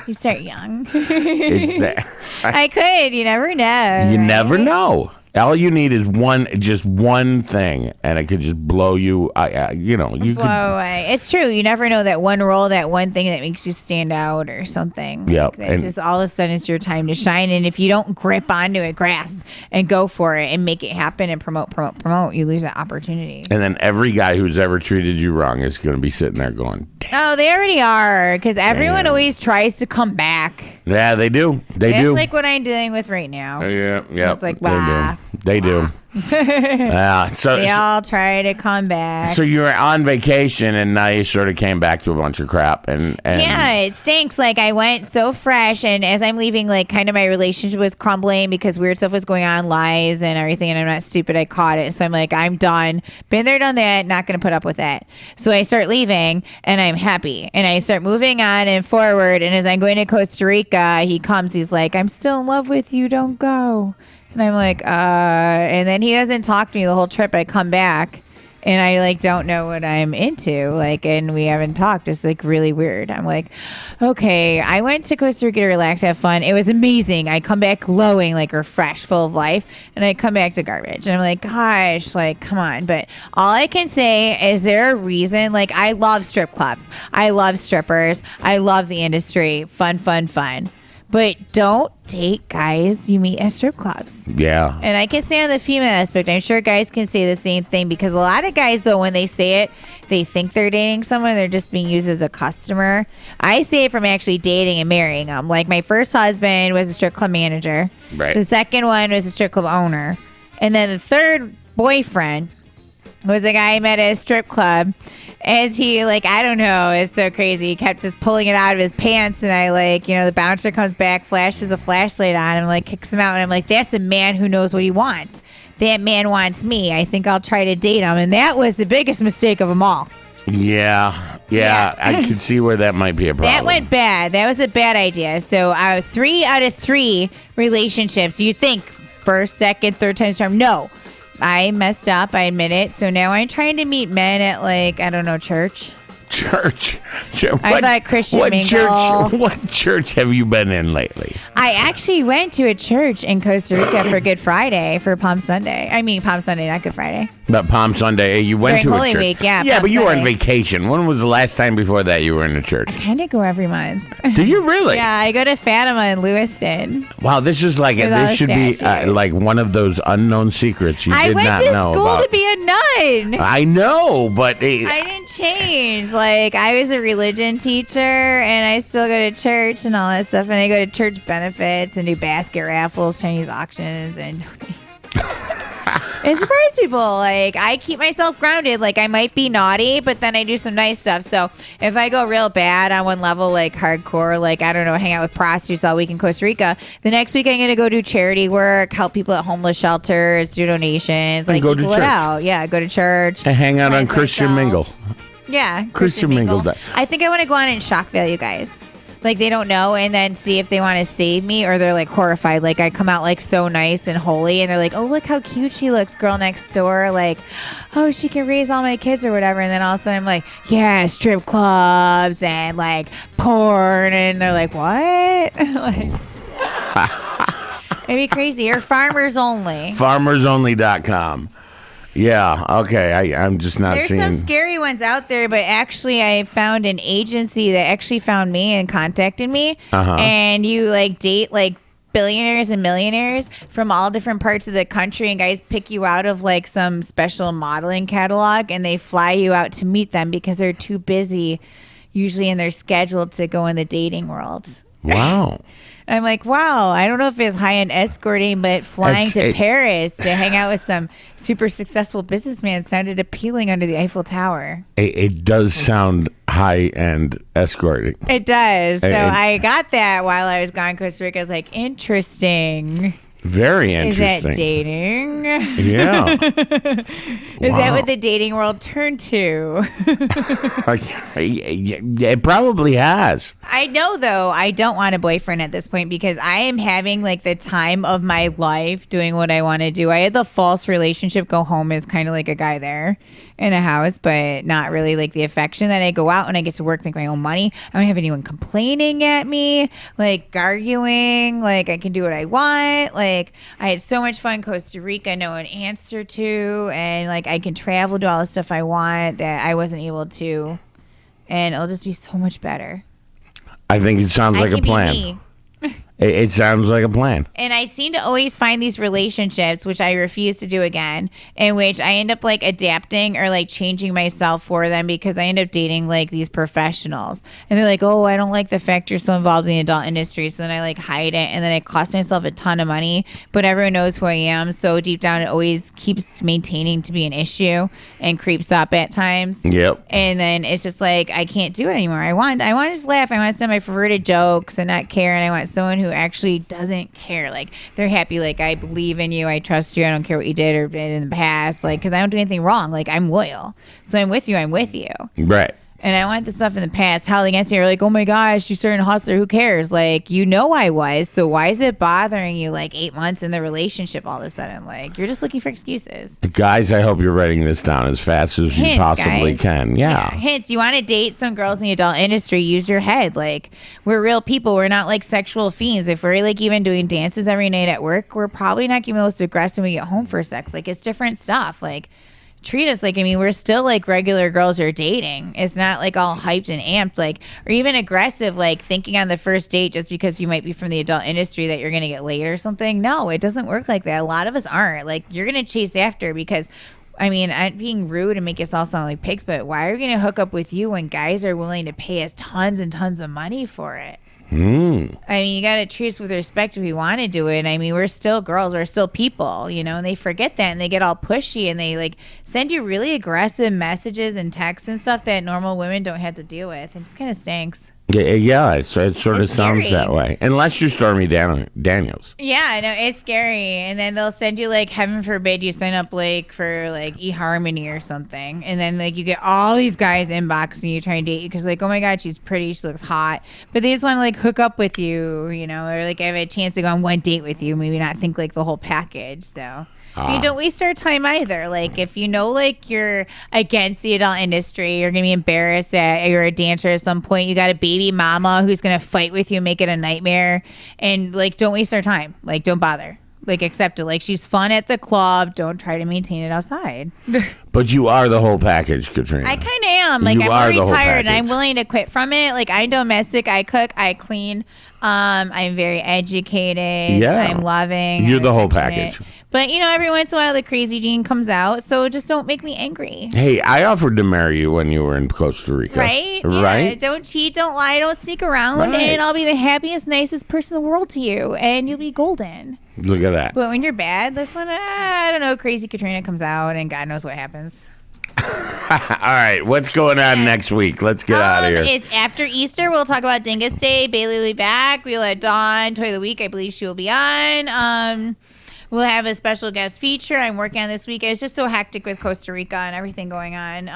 You start young. It's that. I could. You never know. You right? never know. All you need is just one thing, and it could just blow you. You could blow away. It's true. You never know that one role, that one thing that makes you stand out or something. Yep. That just all of a sudden it's your time to shine. And if you don't grip onto it, grasp and go for it and make it happen and promote, you lose that opportunity. And then every guy who's ever treated you wrong is going to be sitting there going, damn. Oh, they already are, because everyone always tries to come back. Yeah, they do. It's like what I'm dealing with right now. Yeah. It's like, wow. They do. Yeah. They all try to come back. So you were on vacation, and now you sort of came back to a bunch of crap, and yeah, it stinks. Like I went so fresh, and as I'm leaving, like kind of my relationship was crumbling because weird stuff was going on, lies and everything. And I'm not stupid. I caught it, so I'm like, I'm done. Been there, done that. Not going to put up with that. So I start leaving, and I'm happy, and I start moving on and forward. And as I'm going to Costa Rica, he comes. He's like, I'm still in love with you. Don't go. And I'm like, and then he doesn't talk to me the whole trip. I come back and I like don't know what I'm into. Like, and we haven't talked. It's like really weird. I'm like, okay, I went to Costa Rica to relax, have fun. It was amazing. I come back glowing, like refreshed, full of life. And I come back to garbage. And I'm like, gosh, like, come on. But all I can say is there a reason? Like, I love strip clubs. I love strippers. I love the industry. Fun, fun, fun. But don't date guys you meet at strip clubs. yeah. And I can say on the female aspect, I'm sure guys can say the same thing because a lot of guys, though, when they say it, they think they're dating someone. They're just being used as a customer. I say it from actually dating and marrying them. Like my first husband was a strip club manager. Right. The second one was a strip club owner. And then the third boyfriend was a guy I met at a strip club. As he, like, I don't know, it's so crazy. He kept just pulling it out of his pants, and I, like, you know, the bouncer comes back, flashes a flashlight on him, like, kicks him out, and I'm like, that's a man who knows what he wants. That man wants me. I think I'll try to date him, and that was the biggest mistake of them all. Yeah. Yeah. I can see where that might be a problem. That went bad. That was a bad idea. So 3 out of 3 relationships, you think first, second, third time charm. No. I messed up. I admit it. So now I'm trying to meet men at, like, I don't know, church. Church. I thought Christian Mingle. What church have you been in lately? I actually went to a church in Costa Rica for Good Friday, for Palm Sunday. I mean, Palm Sunday, not Good Friday. But Palm Sunday, you went During to a Holy church. Week, yeah. Yeah, Palm but you were on Sunday. vacation. When was the last time before that you were in a church? I kind of go every month. Do you really? Yeah, I go to Fatima in Lewiston. Wow, this is like With all this the should be statues. like one of those unknown secrets you I did went not to know school about. to be a nun. I know, but I didn't change. Like, I was a religion teacher, and I still go to church and all that stuff. And I go to church benefits and do basket raffles, Chinese auctions, and it surprised people. Like, I keep myself grounded. Like, I might be naughty, but then I do some nice stuff. So if I go real bad on one level, like hardcore, like, I don't know, hang out with prostitutes all week in Costa Rica, the next week I'm going to go do charity work, help people at homeless shelters, do donations, like, go to equal it church. out. Yeah, go to church. and hang out on Cleanse Christian myself. Mingle. Yeah, Christian Mingle. I think I want to go on and shock value guys. Like, they don't know, and then see if they want to save me, or they're like horrified. Like, I come out like so nice and holy, and they're like, oh, look how cute she looks, girl next door. Like, oh, she can raise all my kids or whatever. And then all of a sudden I'm like, yeah, strip clubs and like porn. And they're like, what? Like, it'd be crazy. Or farmers only. FarmersOnly.com. Yeah, okay. I'm just not There's seeing. some scary ones out there, but actually I found an agency that actually found me and contacted me. Uh-huh. And you like date like billionaires and millionaires from all different parts of the country, and guys pick you out of like some special modeling catalog, and they fly you out to meet them because they're too busy usually in their schedule to go in the dating world. Wow. I'm like, wow, I don't know if it's high-end escorting, but flying to Paris to hang out with some super successful businessman sounded appealing under the Eiffel Tower. It does sound high-end escorting. It does. So And- I got that while I was gone to Costa Rica. I was like, interesting. Very Is interesting. that dating? Yeah. Is that what the dating world turned to? It probably has. I know, though, I don't want a boyfriend at this point because I am having like the time of my life doing what I want to do. I had the false relationship. Go home is kind of like a guy there in a house, but not really like the affection that I go out and I get to work, make my own money. I don't have anyone complaining at me, like arguing, like I can do what I want. Like I had so much fun in Costa Rica, no one answer to, and like I can travel, do all the stuff I want that I wasn't able to, and it'll just be so much better. I think it sounds I like a can be plan. me. It sounds like a plan. And I seem to always find these relationships, which I refuse to do again, in which I end up like adapting or like changing myself for them because I end up dating like these professionals. And they're like, oh, I don't like the fact you're so involved in the adult industry. So then I like hide it. And then it costs myself a ton of money. But everyone knows who I am. So deep down, it always keeps maintaining to be an issue and creeps up at times. Yep. And then it's just like, I can't do it anymore. I want to just laugh. I want to send my perverted jokes and not care. And I want someone who actually doesn't care. Like, they're happy. Like, I believe in you. I trust you. I don't care what you did or did in the past. Like, because I don't do anything wrong. Like, I'm loyal. So I'm with you. I'm with you. Right. And I want the stuff in the past howling against you. You're like, oh my gosh, you're starting a hustler. Who cares? Like, you know I was. So why is it bothering you like 8 months in the relationship all of a sudden? Like, you're just looking for excuses. Guys, I hope you're writing this down as fast as you Hints, possibly guys. can. Yeah. Hints. You want to date some girls in the adult industry, use your head. Like, we're real people. We're not like sexual fiends. If we're like even doing dances every night at work, we're probably not getting most aggressive when we get home for sex. Like, it's different stuff. Like, treat us like, I mean, we're still like regular girls you're dating. It's not like all hyped and amped, like, or even aggressive, like thinking on the first date just because you might be from the adult industry that you're going to get laid or something. No, it doesn't work like that. A lot of us aren't. Like, you're going to chase after because, I mean, I'm being rude and make us all sound like pigs, but why are we going to hook up with you when guys are willing to pay us tons and tons of money for it? I mean, you got to treat us with respect if we want to do it. I mean, we're still girls. We're still people, you know, and they forget that and they get all pushy and they like send you really aggressive messages and texts and stuff that normal women don't have to deal with. It just kind of stinks. Yeah, it sort of It's sounds scary. that way. Unless you're Stormy Daniels. Yeah, I know. It's scary. And then they'll send you, like, heaven forbid you sign up, like, for, like, eHarmony or something. And then, like, you get all these guys inboxing you trying to date you because, like, oh, my God, she's pretty. She looks hot. But they just want to, like, hook up with you, you know, or, like, have a chance to go on one date with you. Maybe not think, like, the whole package. So you don't waste our time either. Like, if you know, like, you're against the adult industry, you're going to be embarrassed that you're a dancer at some point. You got a baby mama who's going to fight with you and make it a nightmare. And, like, don't waste our time. Like, don't bother. Like, accept it. Like, she's fun at the club. Don't try to maintain it outside. But you are the whole package, Katrina. I kind of am. Like, You I'm are the whole retired and I'm package. willing to quit from it. Like, I'm domestic. I cook. I clean. I'm very educated. Yeah. I'm loving. You're I'm the whole affectionate. package. But, you know, every once in a while the crazy gene comes out. So just don't make me angry. Hey, I offered to marry you when you were in Costa Rica. Right? Right? Yeah, don't cheat, don't lie, don't sneak around, Right. and I'll be the happiest, nicest person in the world to you, and you'll be golden. Look at that. But when you're bad, this one, I don't know, crazy Katrina comes out, and God knows what happens. All right, what's going on next week? Let's get out of here. It's after Easter. We'll talk about Dingus Day. Bailey will be back. We'll have Dawn, Toy of the Week. I believe she will be on. We'll have a special guest feature. I'm working on this week. It's just so hectic with Costa Rica and everything going on.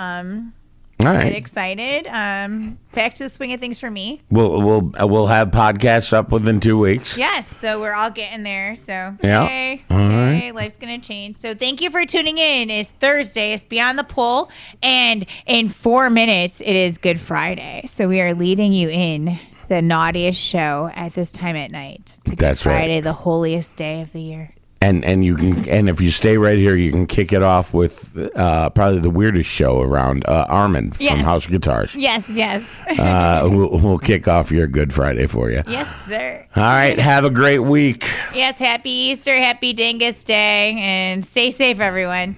All Get right. excited. Back to the swing of things for me. We'll have podcasts up within 2 weeks. Yes, so we're all getting there. So Yeah. hey, All right. hey, life's gonna change. So thank you for tuning in. It's Thursday. It's Beyond the Pole, and in 4 minutes it is Good Friday. So we are leading you in the naughtiest show at this time at night to Good That's right. Friday, the holiest day of the year. And you can, and if you stay right here, you can kick it off with probably the weirdest show around, Armin from Yes. House Guitars. Yes, yes, We'll kick off your Good Friday for you. yes, sir. All right, have a great week. Yes, happy Easter, happy Dingus Day, and stay safe, everyone.